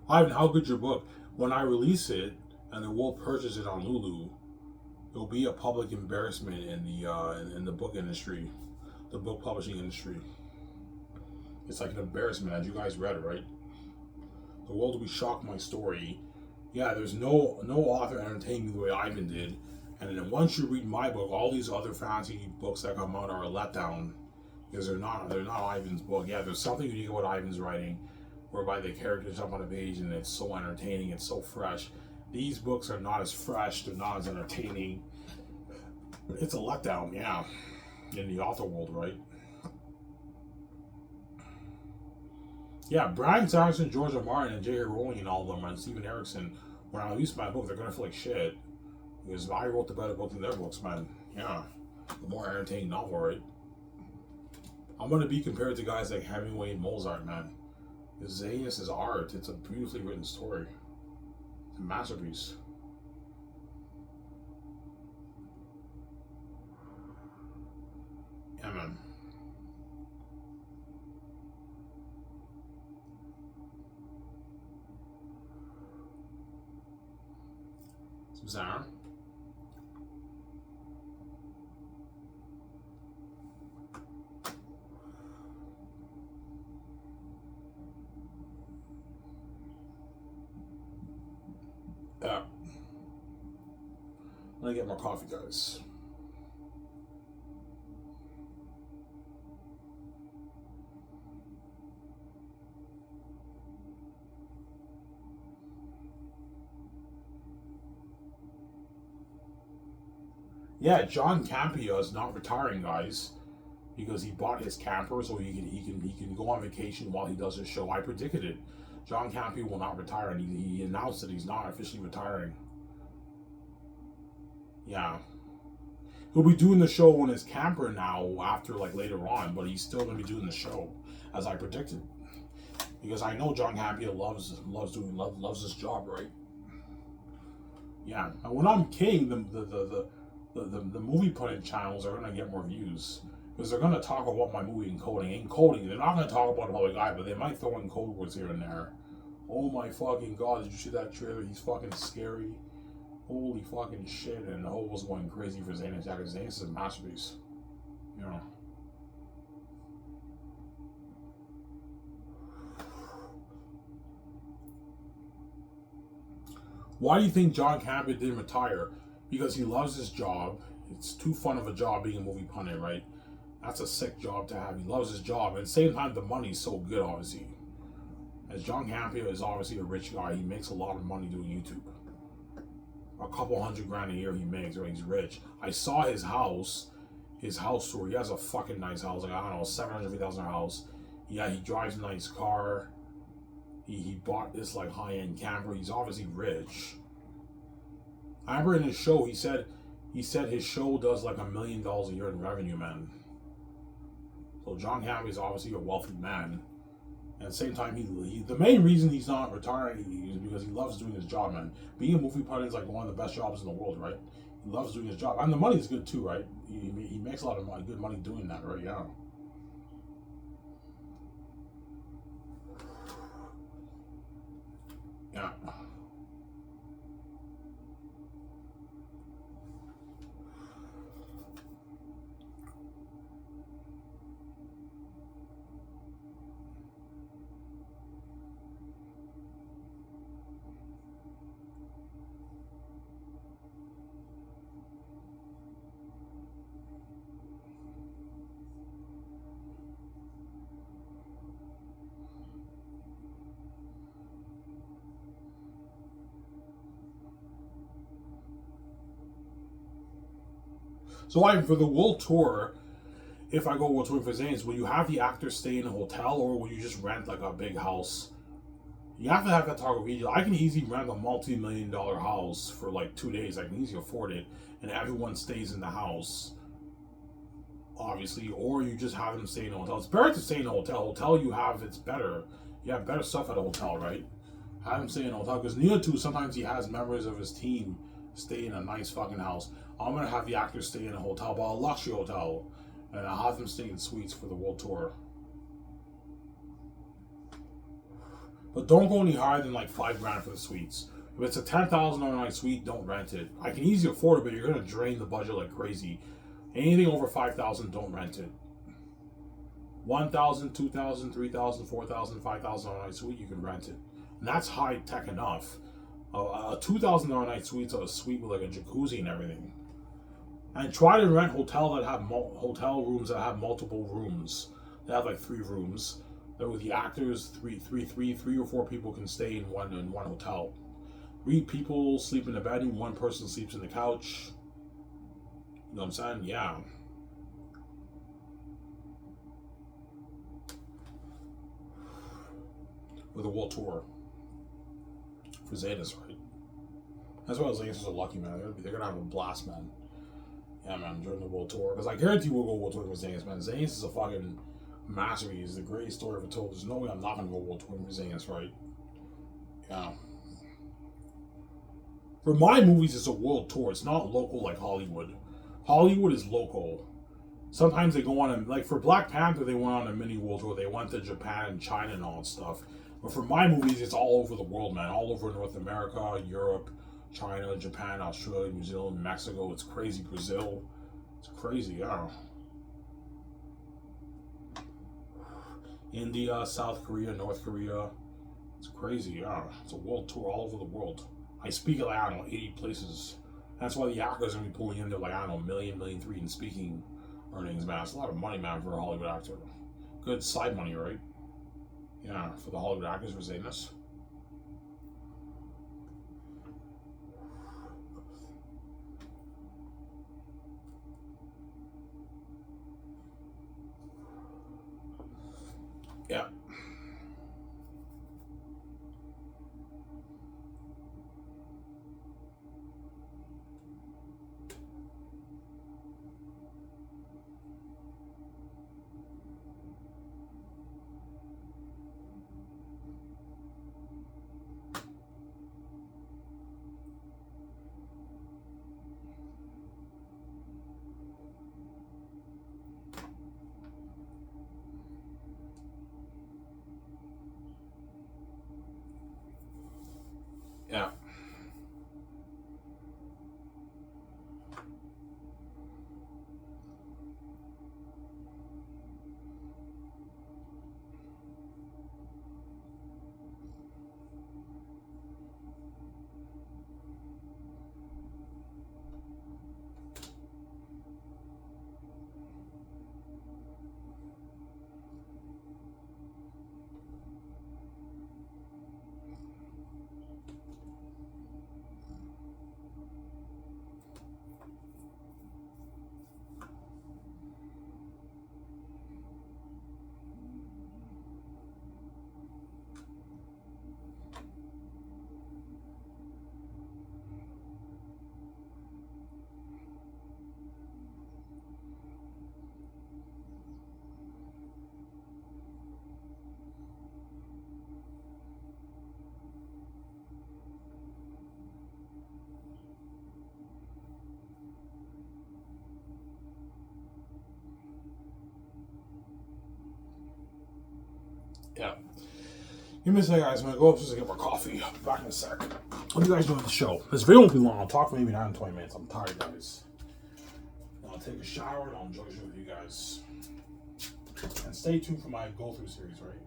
Ivan, how good's your book? When I release it and the world purchase it on Lulu, It'll be a public embarrassment in the book industry, the book publishing industry. It's like an embarrassment, as you guys read it, right? The world will be shocked by my story. Yeah, there's no author entertaining me the way Ivan did. And then once you read my book, all these other fantasy books that come out are a letdown because they're not Ivan's book. Yeah, there's something unique about Ivan's writing, whereby the characters jump on a page and it's so entertaining, it's so fresh. These books are not as fresh, they're not as entertaining. It's a letdown, yeah, in the author world, right? Yeah, Brian Sanderson, George R. Martin, and J.K. Rowling and all of them, and Stephen Erickson, when I release my book, they're gonna feel like shit. Because I wrote the better book than their books, man. Yeah. The more entertaining novel, right? I'm gonna be compared to guys like Hemingway and Mozart, man. Xanus is art. It's a beautifully written story. It's a masterpiece. Yeah, man. Some sour. Yeah. I'm gonna get more coffee, guys. Yeah, John Campea is not retiring, guys, because he bought his camper so he can go on vacation while he does his show. I predicted it. John Campea will not retire, and he announced that he's not officially retiring. Yeah. He'll be doing the show on his camper now after like later on, but he's still gonna be doing the show, as I predicted. Because I know John Campea loves his job, right? Yeah. And when I'm king, the movie putting channels are gonna get more views. Because they're gonna talk about my movie encoding. They're not gonna talk about the public eye, but they might throw in code words here and there. Oh my fucking god, did you see that trailer? He's fucking scary. Holy fucking shit, and the whole was going crazy for Xanus. Yeah, because Xanus is a masterpiece. You know. Why do you think John Campea didn't retire? Because he loves his job. It's too fun of a job being a movie pundit, right? That's a sick job to have. He loves his job. At the same time, the money's so good, obviously. As John Campea is obviously a rich guy, he makes a lot of money doing YouTube. A couple $100,000 a year he makes, or he's rich. I saw his house tour. He has a fucking nice house, like I don't know, $750,000 house. Yeah, he drives a nice car. He bought this like high-end camper. He's obviously rich. I remember in his show he said his show does like $1 million a year in revenue, man. So John Campea is obviously a wealthy man. At the same time, he the main reason he's not retiring is because he loves doing his job, man. Being a movie pundit is like one of the best jobs in the world, right? He loves doing his job, and the money's good too, right? He makes a lot of money, good money doing that, right? Yeah. Yeah. So for the world tour, if I go world touring for Zanes, will you have the actors stay in a hotel or will you just rent like a big house? You have to have that target region. I can easily rent a multi-million-dollar house for like 2 days. I can easily afford it, and everyone stays in the house, obviously. Or you just have them stay in a hotel. It's better to stay in a hotel. It's better. You have better stuff at a hotel, right? Have him stay in a hotel because Nia too. Sometimes he has members of his team stay in a nice fucking house. I'm gonna have the actors stay in a hotel, but a luxury hotel, and I'll have them stay in suites for the world tour. But don't go any higher than like $5,000 for the suites. If it's a $10,000 night suite, don't rent it. I can easily afford it, but you're gonna drain the budget like crazy. Anything over 5,000, don't rent it. 1,000, 2,000, 3,000, 4,000, 5,000 night suite, you can rent it, and that's high tech enough. A $2,000 night suite's a suite with like a jacuzzi and everything. And try to rent hotel rooms that have multiple rooms. They have like 3 rooms. That with the actors, three or four people can stay in one hotel. 3 people sleep in the bedroom. 1 person sleeps in the couch. You know what I'm saying? Yeah. With a world tour for Xanus, right? That's why Xanus is a lucky man. They're gonna have a blast, man. Yeah, man, during the world tour. Because I guarantee we'll go world tour with Xanus, man. Xanus is a fucking masterpiece. It's the greatest story ever told. There's no way I'm not gonna go world tour with Xanus, right? Yeah. For my movies, it's a world tour. It's not local like Hollywood. Hollywood is local. Sometimes they go on, like for Black Panther, they went on a mini world tour. They went to Japan and China and all that stuff. But for my movies, it's all over the world, man. All over North America, Europe, China, Japan, Australia, New Zealand, Mexico. It's crazy. Brazil. It's crazy, yeah. India, South Korea, North Korea. It's crazy, yeah. It's a world tour all over the world. I speak at, like, I don't know, 80 places. That's why the actors are going to be pulling in there, like, I don't know, $1 million, $1.3 million in speaking earnings, man. It's a lot of money, man, for a Hollywood actor. Good side money, right? Yeah, for the Hollywood actors for Xanus. Yeah. Yeah. Yeah. Give me a second, guys. I'm going to go upstairs and get more coffee. I'll be back in a sec. What are you guys doing the show? This video won't be long. I'll talk for maybe 9 to 20 minutes. I'm tired, guys. I'll take a shower and I'll enjoy the show with you guys. And stay tuned for my go-through series, right?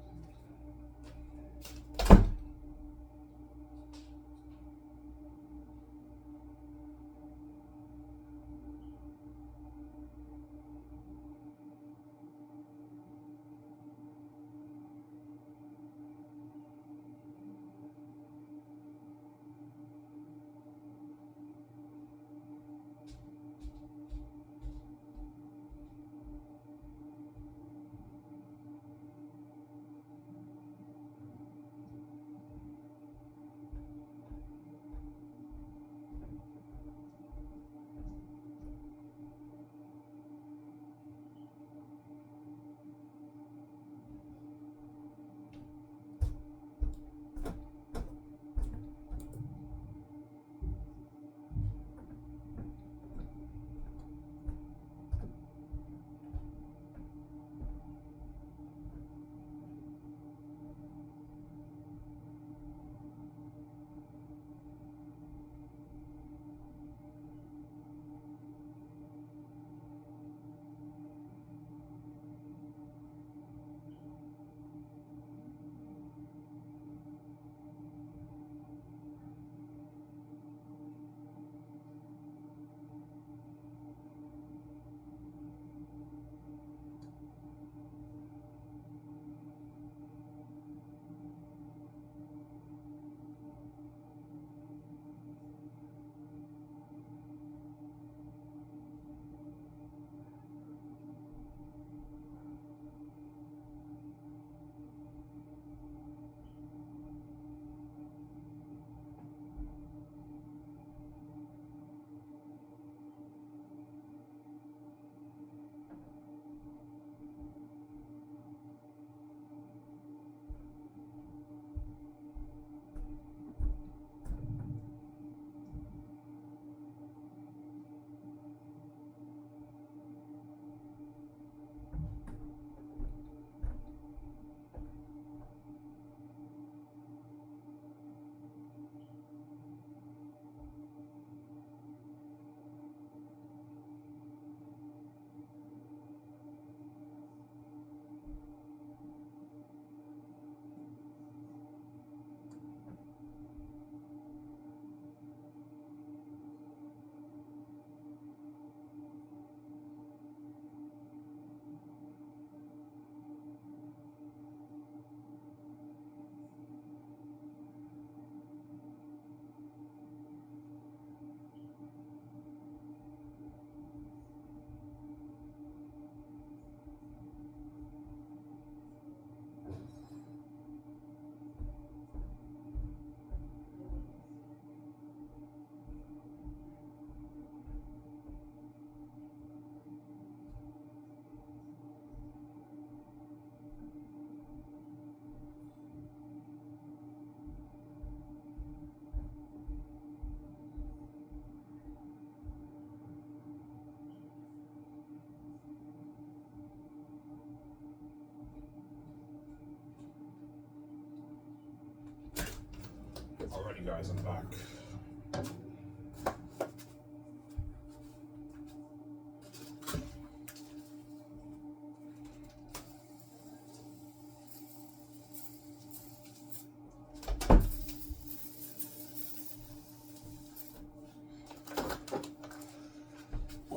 guys, I'm back.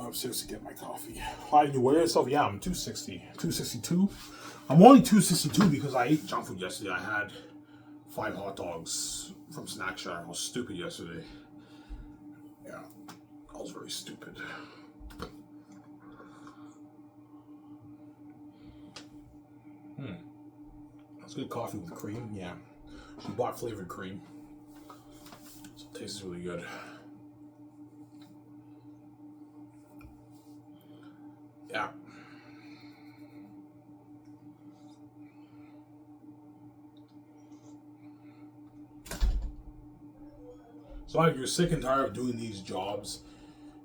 I'm 6 to get my coffee. Why do you weigh yourself? Yeah, I'm 260. 262. I'm only 262 because I ate junk food yesterday. I had 5 hot dogs from Snack Shack. I was stupid yesterday. Yeah, I was very stupid. That's good coffee with cream. Yeah, she bought flavored cream, so it tastes really good. Yeah. So if you're sick and tired of doing these jobs,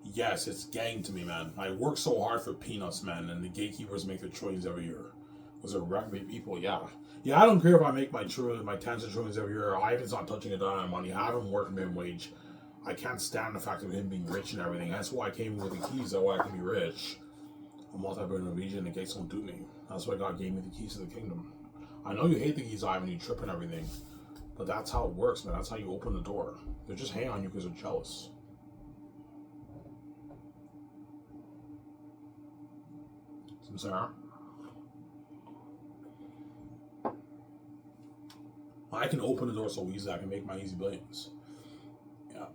yes, it's gang to me, man. I work so hard for peanuts, man, and the gatekeepers make their trillions every year. Those are rugby people, yeah. Yeah, I don't care if I make my tens of trillions every year. Ivan's not touching a dime of money. I haven't worked minimum wage. I can't stand the fact of him being rich and everything. That's why I came with the keys. That way I can be rich. I'm multi-billion Norwegian. The gates won't do me. That's why God gave me the keys to the kingdom. I know you hate the keys, Ivan. You trip and everything. But that's how it works, man. That's how you open the door. They're just hanging on you because they're jealous. Sarah? I can open the door so easy. I can make my easy billions. Yeah.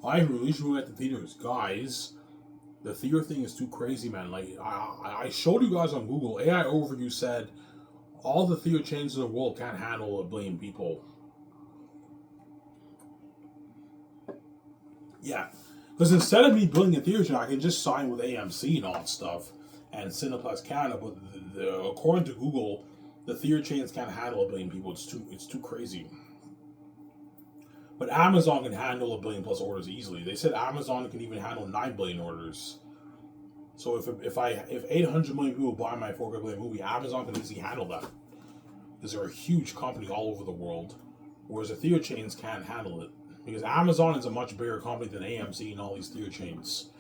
I released you at the theaters, guys. The theater thing is too crazy, man. Like I showed you guys on Google. AI Overview said all the theater chains in the world can't handle 1 billion people. Yeah, because instead of me building a theater chain, I can just sign with AMC and all that stuff and Cineplex Canada. But according to Google, the theater chains can't handle 1 billion people. It's too crazy. But Amazon can handle 1 billion plus orders easily. They said Amazon can even handle 9 billion orders. So if 800 million people buy my 4 billion movie, Amazon can easily handle that. Because they're a huge company all over the world, whereas the theater chains can't handle it. Because Amazon is a much bigger company than AMC and all these theater chains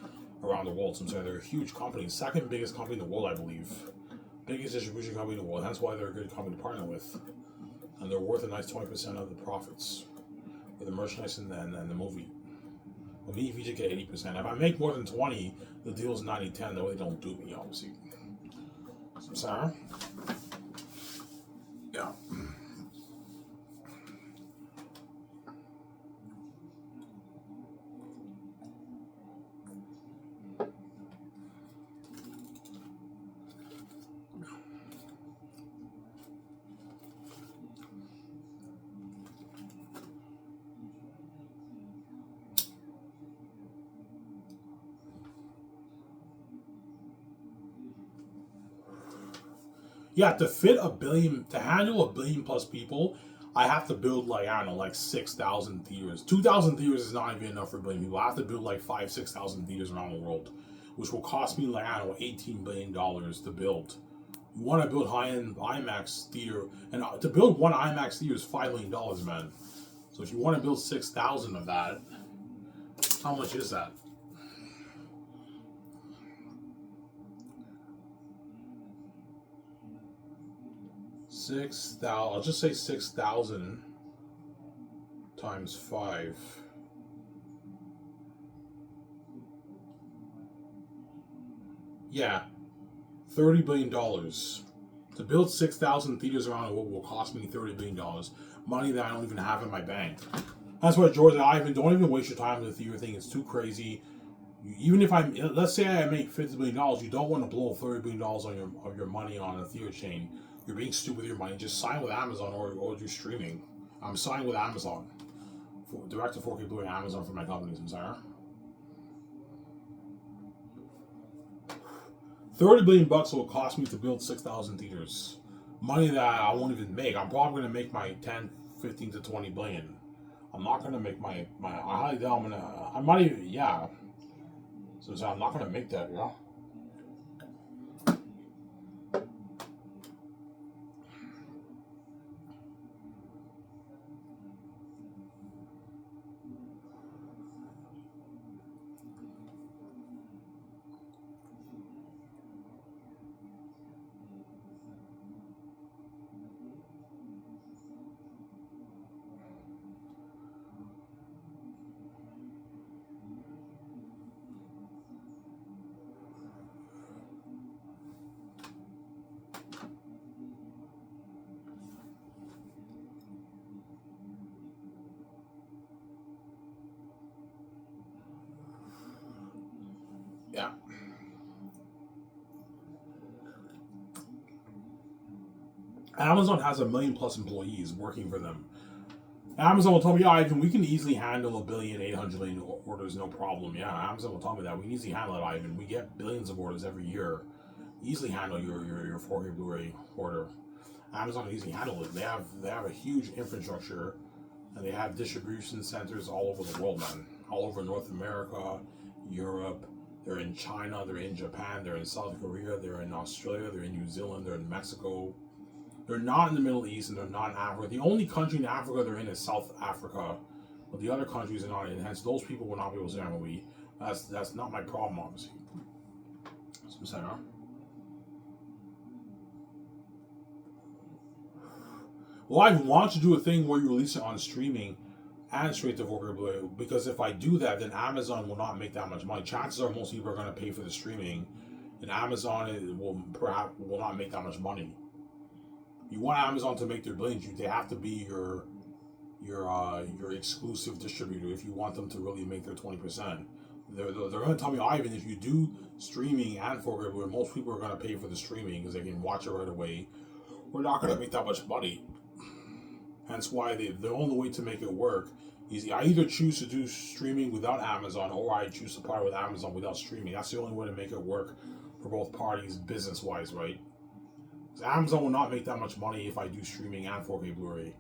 around the world. So I'm saying they're a huge company, second biggest company in the world, I believe. Biggest distribution company in the world. That's why they're a good company to partner with. And they're worth a nice 20% of the profits for the merchandise and the movie. Well, me, if you just get 80%. If I make more than 20, the deal's 90-10. That way they don't do me, obviously. Sorry? Yeah. Yeah, to fit 1 billion, to handle 1 billion plus people, I have to build like, I don't know, like 6,000 theaters. 2,000 theaters is not even enough for 1 billion people. I have to build like 6,000 theaters around the world, which will cost me like, I don't know, $18 billion to build. You want to build high-end IMAX theater, and to build one IMAX theater is $5 million, man. So if you want to build 6,000 of that, how much is that? 6,000. I'll just say 6,000 times 5. Yeah, $30 billion. To build 6,000 theaters around the world will cost me $30 billion. money that I don't even have in my bank. That's why George and Ivan, don't even waste your time with the Ethereum thing. It's too crazy. Even if let's say I make $50 billion, you don't want to blow $30 billion of your money on a Ethereum chain. You're being stupid with your money. Just sign with Amazon or do streaming. I'm signing with Amazon. Direct to 4K Blu-ray Amazon for my companies. I'm sorry. $30 billion will cost me to build 6,000 theaters. Money that I won't even make. I'm probably going to make my 10, 15 to 20 billion. I'm not going to make my I highly doubt I might even, yeah. So I'm not going to make that, you know? Yeah. Amazon has 1 million plus employees working for them. Amazon will tell me, yeah, Ivan, we can easily handle 1,800,000,000 orders, no problem. Yeah, Amazon will tell me that. We can easily handle it, Ivan. We get billions of orders every year. Easily handle your 4K Blu-ray order. Amazon can easily handle it. They have a huge infrastructure, and they have distribution centers all over the world, man. All over North America, Europe. They're in China. They're in Japan. They're in South Korea. They're in Australia. They're in New Zealand. They're in Mexico. They're not in the Middle East, and they're not in Africa. The only country in Africa they're in is South Africa, but the other countries are not in. Hence, those people will not be able to say movie. That's not my problem, obviously. So I'm saying, huh? Well, I want to do a thing where you release it on streaming and straight to 4K Blu-ray, because if I do that, then Amazon will not make that much money. Chances are most people are going to pay for the streaming, and Amazon will not make that much money. You want Amazon to make their billions, they have to be your exclusive distributor if you want them to really make their 20%. They're going to tell me, Ivan, if you do streaming and 4K Blu-ray, most people are going to pay for the streaming because they can watch it right away. We're not going to make that much money. Hence why the only way to make it work is I either choose to do streaming without Amazon, or I choose to partner with Amazon without streaming. That's the only way to make it work for both parties business-wise, right? Amazon will not make that much money if I do streaming and 4K Blu-ray.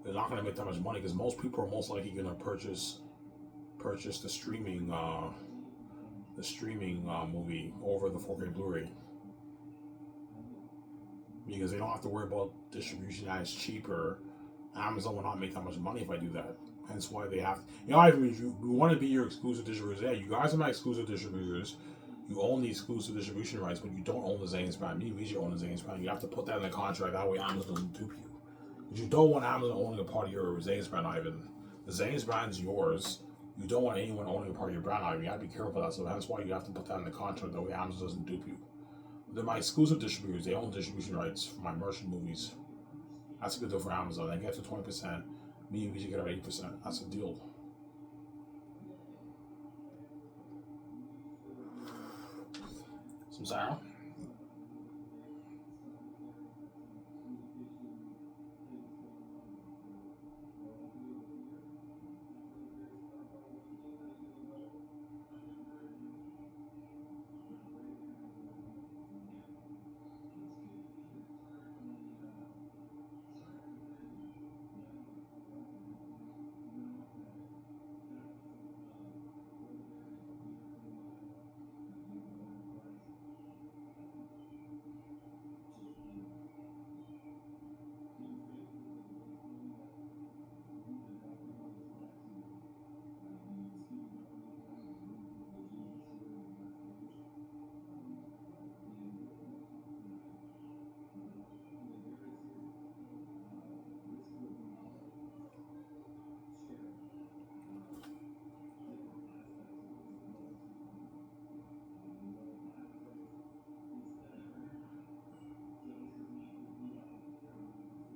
They're not going to make that much money because most people are most likely going to purchase the streaming movie over the 4K Blu-ray, because they don't have to worry about distribution that is cheaper. Amazon will not make that much money if I do that. Hence why they have to, we want to be your exclusive distributors. Yeah, you guys are my exclusive distributors. You own the exclusive distribution rights, but you don't own the Xanus Brand. Me and VJ own the Xanus Brand. You have to put that in the contract. That way Amazon doesn't dupe you. Because you don't want Amazon owning a part of your Xanus Brand, Ivan. The Xanus Brand is yours. You don't want anyone owning a part of your brand, Ivan. You have to be careful of that. So that's why you have to put that in the contract. That way Amazon doesn't dupe you. They're my exclusive distributors. They own distribution rights for my merchant movies. That's a good deal for Amazon. They get to 20%. Me and VJ get our 80%. That's a deal. Some Sarah?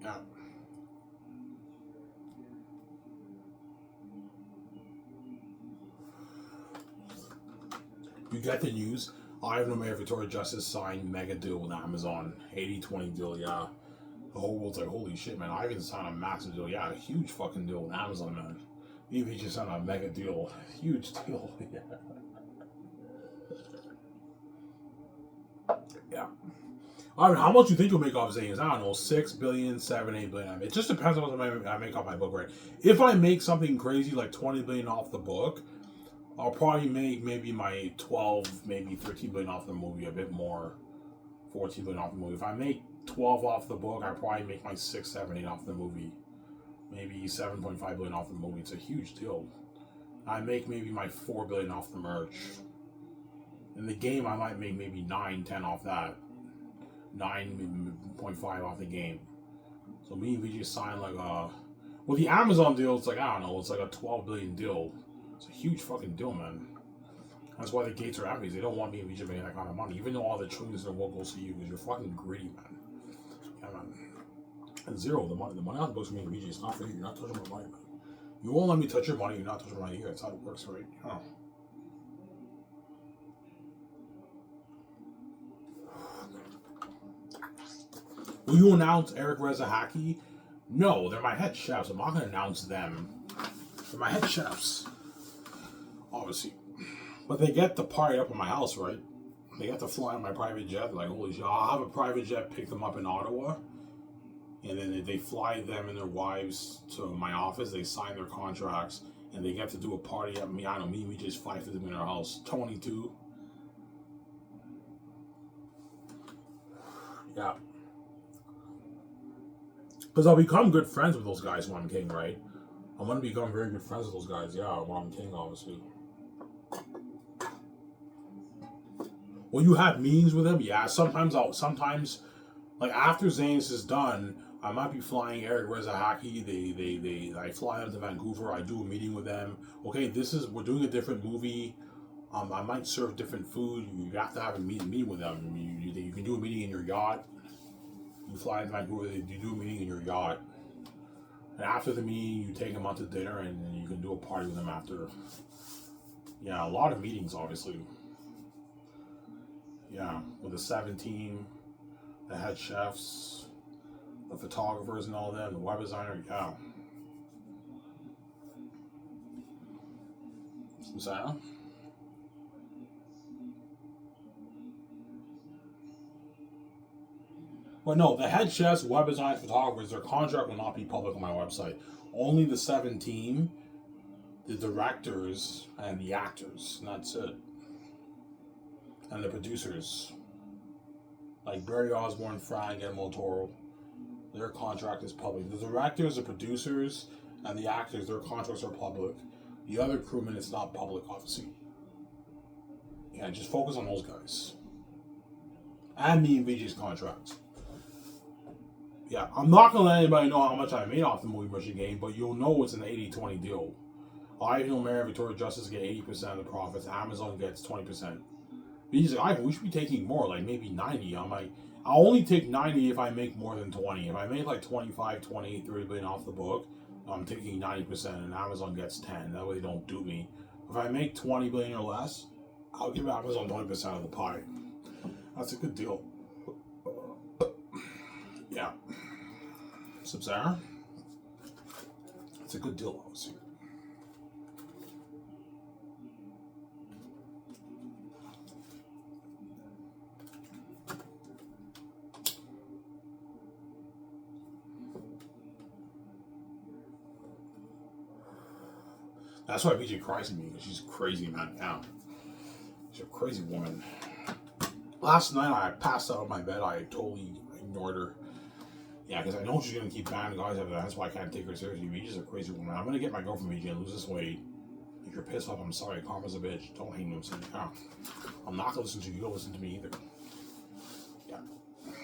Yeah. You get the news. I have no mayor Victoria Justice signed mega deal with Amazon. 80-20 deal, yeah. The whole world's like, holy shit, man. Ivan signed a massive deal. Yeah, a huge fucking deal with Amazon, man. Maybe he just signed a mega deal. Huge deal. Yeah. I mean, how much do you think you'll make off Xanus? I don't know, 6 billion, 7, 8 billion. It just depends on what I make off my book, right? If I make something crazy like 20 billion off the book, I'll probably make maybe my 12, maybe 13 billion off the movie, a bit more, 14 billion off the movie. If I make 12 off the book, I probably make my 6, 7, 8 off the movie. Maybe 7.5 billion off the movie. It's a huge deal. I make maybe my 4 billion off the merch. In the game, I might make maybe 9, 10 off that. 9.5 off the game. So me and VJ signed like a... Well, the Amazon deal, it's like, I don't know, it's like a 12 billion deal. It's a huge fucking deal, man. That's why the gates are happy. They don't want me and VJ making that kind of money. Even though all the trillions in the world goes to you, because you're fucking greedy, man. Yeah, man. And zero, the money on the books for me and VJ is not for you. You're not touching my money, man. You won't let me touch your money, you're not touching my money here. That's how it works, right? Oh. Will you announce Eric Reza Haki? No, they're my head chefs. I'm not going to announce them. They're my head chefs. Obviously. But they get to party up in my house, right? They get to fly on my private jet. Like, holy shit, I'll have a private jet pick them up in Ottawa. And then they fly them and their wives to my office. They sign their contracts. And they get to do a party at me. I don't know, we just fly to them in our house. 22. Yeah. Because I'll become good friends with those guys when I'm king, right? I'm going to become very good friends with those guys, yeah, when I'm king, obviously. Will you have meetings with them? Yeah, sometimes, like, after Xanus is done, I might be flying Eric Reza Haki. I fly them to Vancouver. I do a meeting with them. Okay, we're doing a different movie. I might serve different food. You have to have a meeting with them. You can do a meeting in your yacht. You fly to Vancouver, you do a meeting in your yacht. And after the meeting, you take them out to dinner and you can do a party with them after. Yeah, a lot of meetings, obviously. Yeah, with the 7 team, the head chefs, the photographers and all them, the web designer, yeah. What's that? But no, the head chefs, web designers, photographers, their contract will not be public on my website. Only the 7 team, the directors, and the actors. And that's it. And the producers. Like Barry Osborne, Frank, and Toro. Their contract is public. The directors, the producers, and the actors, their contracts are public. The other crewmen, it's not public, obviously. Yeah, just focus on those guys. And me and VJ's contracts. Yeah, I'm not going to let anybody know how much I made off the movie merchant game, but you'll know it's an 80-20 deal. Ivan Mayor and Victoria Justice get 80% of the profits. Amazon gets 20%. He's like, Ivan, we should be taking more, like maybe 90. I'm like, I'll only take 90 if I make more than 20. If I make like 25, 20, 30 billion off the book, I'm taking 90% and Amazon gets 10. That way they don't do me. If I make 20 billion or less, I'll give Amazon 20% of the pie. That's a good deal. Yeah. Sub-Sahara? It's a good deal, obviously. That's why BJ cries at me, because she's crazy, man. Yeah. She's a crazy woman. Last night, I passed out on my bed. I totally ignored her. Yeah, because I know she's going to keep banning guys after that. That's why I can't take her seriously. BJ's a crazy woman. I'm going to get my girlfriend, BJ, and lose this weight. If you're pissed off, I'm sorry. Karma's a bitch. Don't hate me. I'm not going to listen to you. You don't listen to me either. Yeah.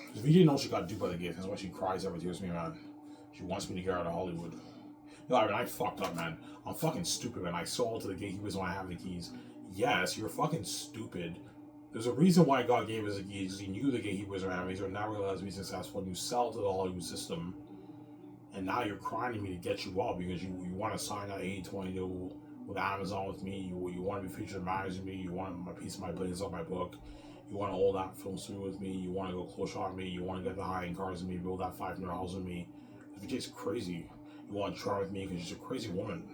Because BJ knows she got duped by the gift. That's why she cries every tears me, man. She wants me to get her out of Hollywood. No, I mean, I fucked up, man. I'm fucking stupid, man. I sold to the gatekeepers when I have the keys. Yes, you're fucking stupid. There's a reason why God gave us the keys, because he knew the gatekeepers were enemies, or now realize to be successful, and you sell to the Hollywood system, and now you're crying to me to get you out because you want to sign that 80-20 deal with Amazon with me. You want to be featured in the magazine with me. You want my piece of my business on my book. You want to hold that film studio with me. You want to go close shot with me. You want to get the high-end cars with me. Build that $500 with me. Vijay's crazy. You want to try with me because she's a crazy woman.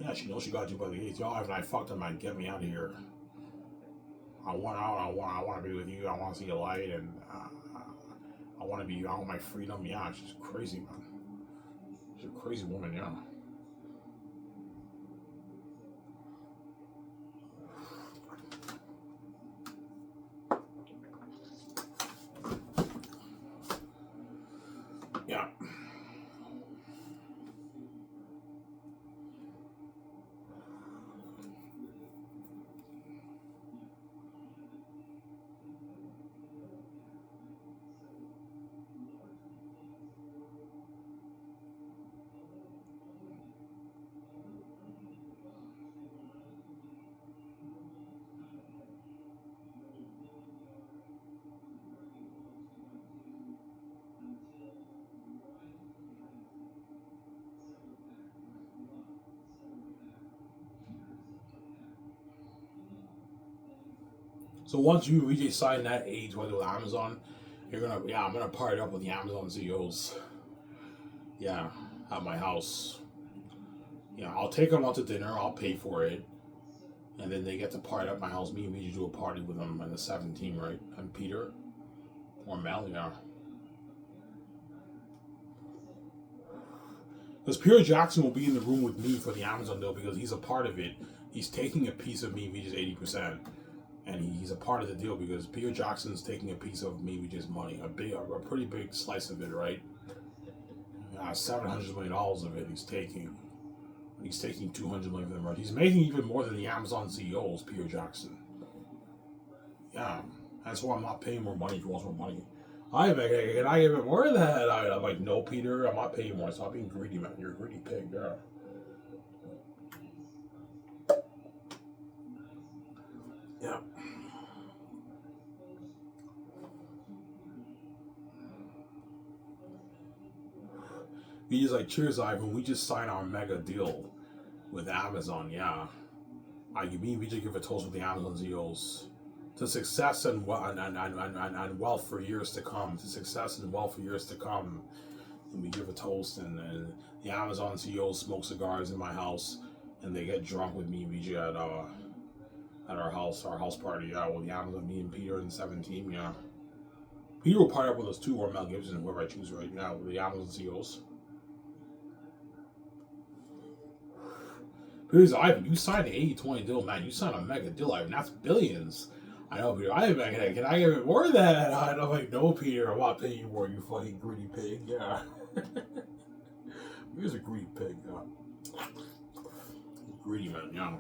Yeah, she knows she got you by the gates. Y'all, if I fucked him, man, get me out of here. I want out. I want to be with you. I want to see the light, and I want to be. I want my freedom. Yeah, she's crazy, man. She's a crazy woman. Yeah. Yeah. So once you really sign that age with Amazon, I'm gonna part up with the Amazon CEOs. Yeah, at my house. Yeah, I'll take them out to dinner. I'll pay for it, and then they get to part up my house. Me and we do a party with them and the 17, right? And Peter or Mel, yeah. Because Peter Jackson will be in the room with me for the Amazon deal because he's a part of it. He's taking a piece of me, which is 80%. And he's a part of the deal because Peter Jackson's taking a piece of me, which is money. A pretty big slice of it, right? $700 million of it he's taking. He's taking $200 million from them, right? He's making even more than the Amazon CEOs, Peter Jackson. Yeah. That's why I'm not paying more money if he wants more money. Can I give it more than that? I'm like, no, Peter, I'm not paying more. Stop being greedy, man. You're a greedy pig, yeah. Yeah. He's like, cheers, Ivan. We just signed our mega deal with Amazon, yeah. We just give a toast with the Amazon CEOs to success and wealth for years to come. To success and wealth for years to come. And we give a toast, and the Amazon CEOs smoke cigars in my house, and they get drunk with me, VJ, at our house party. Yeah, with the Amazon, me and Peter and 17. Yeah, Peter will part up with us too, or Mel Gibson, whoever I choose right now, with the Amazon CEOs. Because Ivan, you signed an 80-20 deal, man. You signed a mega deal, Ivan. That's billions. I know, Peter. Can I give it more than that? I'm like, no, Peter. I'm not paying you more, you fucking greedy pig. Yeah. He's a greedy pig, yeah. Greedy man, yeah.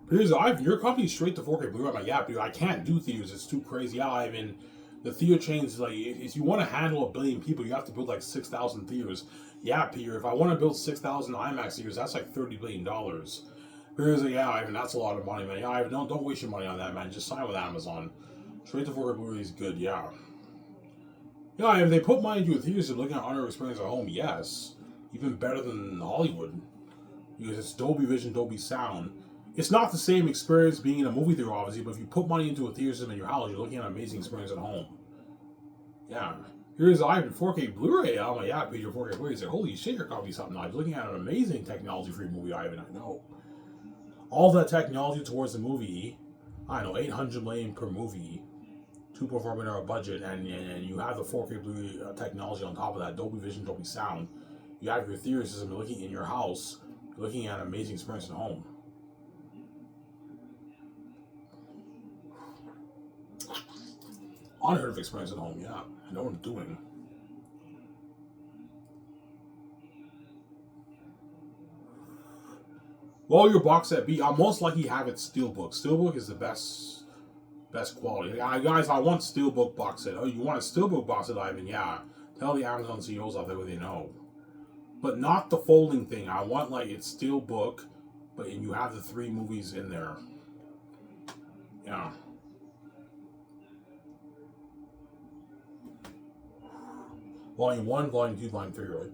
Because Ivan, your company's straight to 4K Blu-ray. I'm like, yeah, dude, I can't do theaters. It's too crazy. Yeah, Ivan, the theater chains, like, if you want to handle 1 billion people, you have to build like 6,000 theaters. Yeah, Peter, if I want to build 6,000 IMAX theaters, that's like $30 billion. Peter's like, yeah, Ivan, that's a lot of money, man. Yeah, Ivan, don't waste your money on that, man. Just sign with Amazon. Straight to 4K Blu-ray is good, yeah. Yeah, if they put money into a theater system, looking at honor experience at home, yes. Even better than Hollywood. Because it's Dolby Vision, Dolby Sound. It's not the same experience being in a movie theater, obviously, but if you put money into a theater system in your house, you're looking at an amazing experience at home. Yeah. Here's Ivan, 4K Blu-ray. I'm like, yeah, Peter, 4K Blu-ray. He's like, holy shit, your company's something. I'm looking at an amazing technology for your movie, Ivan. I know. All that technology towards the movie, I don't know, 800 million per movie, $2.4 million budget, and you have the 4K Blu-ray technology on top of that, Dolby Vision, Dolby Sound. You have your theater system looking in your house, looking at an amazing experience at home. Unheard of experience at home, yeah. I know what I'm doing. Well, your box set B, I'll most likely have it Steelbook. Steelbook is the best quality. Guys, I want Steelbook box set. Oh, you want a Steelbook box set, Ivan? Yeah. Tell the Amazon CEOs out there what they know. But not the folding thing. I want, like, it's Steelbook, But you have the 3 movies in there. Yeah. Volume 1, Volume 2, Volume 3, right?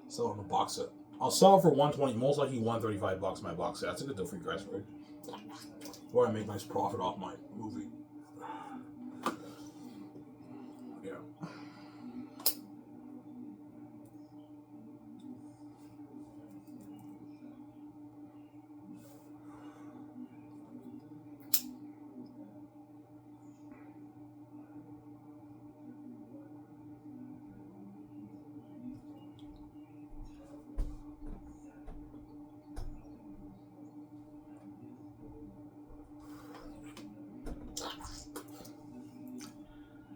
So on the box set. I'll sell it for $120, most likely $135 my box set. That's a good deal for you guys, right? Or I make nice profit off my movie. Yeah.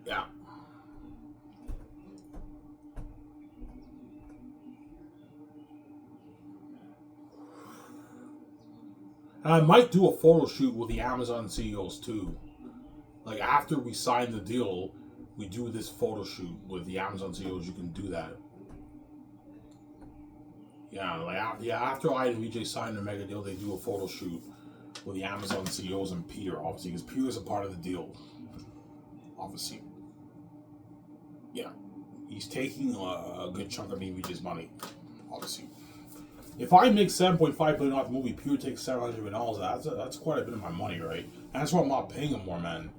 Yeah. And I might do a photo shoot with the Amazon CEOs too. Like after we sign the deal, we do this photo shoot with the Amazon CEOs. You can do that. Yeah, like after I and VJ signed the mega deal, they do a photo shoot with the Amazon CEOs and Peter, obviously, because Peter's a part of the deal. Obviously, yeah, he's taking a good chunk of VJ's money. Obviously, if I make $7.5 billion off the movie, Peter takes $700 million. That's quite a bit of my money, right? And that's why I'm not paying him more, man.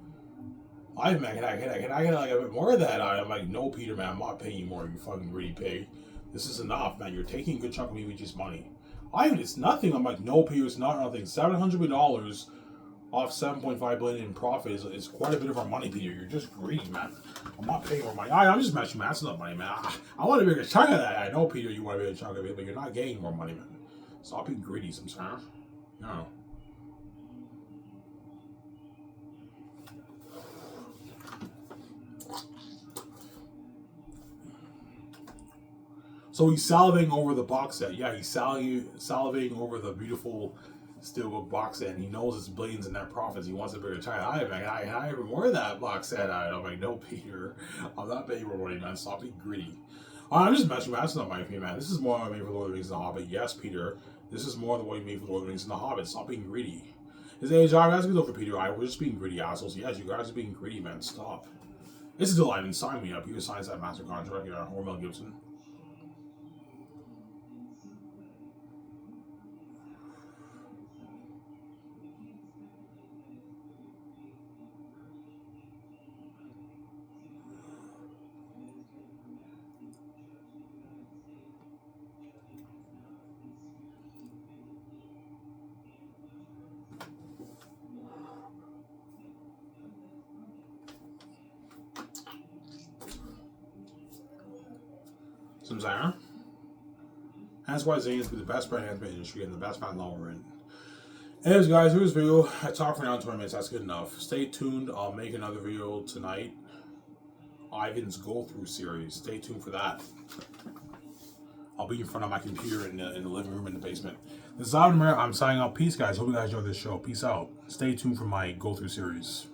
Can I get like a bit more of that? I'm like, no, Peter, man, I'm not paying you more. You fucking greedy pig. This is enough, man. You're taking a good chunk of VJ's money. It's nothing. I'm like, no, Peter, it's not nothing. $700 million off $7.5 billion in profit is quite a bit of our money, Peter. You're just greedy, man. I'm not paying more money. I'm just matching my ass up money, man. I want to make a chunk of that. I know, Peter, you want to make a chunk of it, but you're not getting more money, man. Stop being greedy sometimes. No. So he's salivating over the box set. Yeah, he's salivating over the beautiful steelbook box set, and he knows it's billions in net profits. He wants a bigger China. I even more of that box set. I'm like, no, Peter, I'm not paying for money, man. Stop being greedy. I'm just messing. That's not my opinion, man. This is more than I made for Lord of the Rings and the Hobbit. Yes, Peter, this is more than what you made for Lord of the Rings and the Hobbit. Stop being greedy. His age, that's good for Peter. We're just being greedy assholes. Yes, you guys are being greedy, man. Stop. This is still, I mean, sign me up. Peter signs that master contract, or Mel Gibson. Some Zion. That's why Xanus be the best brand in the industry and the best brand longer in. Anyways, guys, here's the video. I talked for now 20 minutes. That's good enough. Stay tuned. I'll make another video tonight. Ivan's Go Through series. Stay tuned for that. I'll be in front of my computer in the living room in the basement. This is Ivan. I'm signing out. Peace, guys. Hope you guys enjoyed this show. Peace out. Stay tuned for my Go Through series.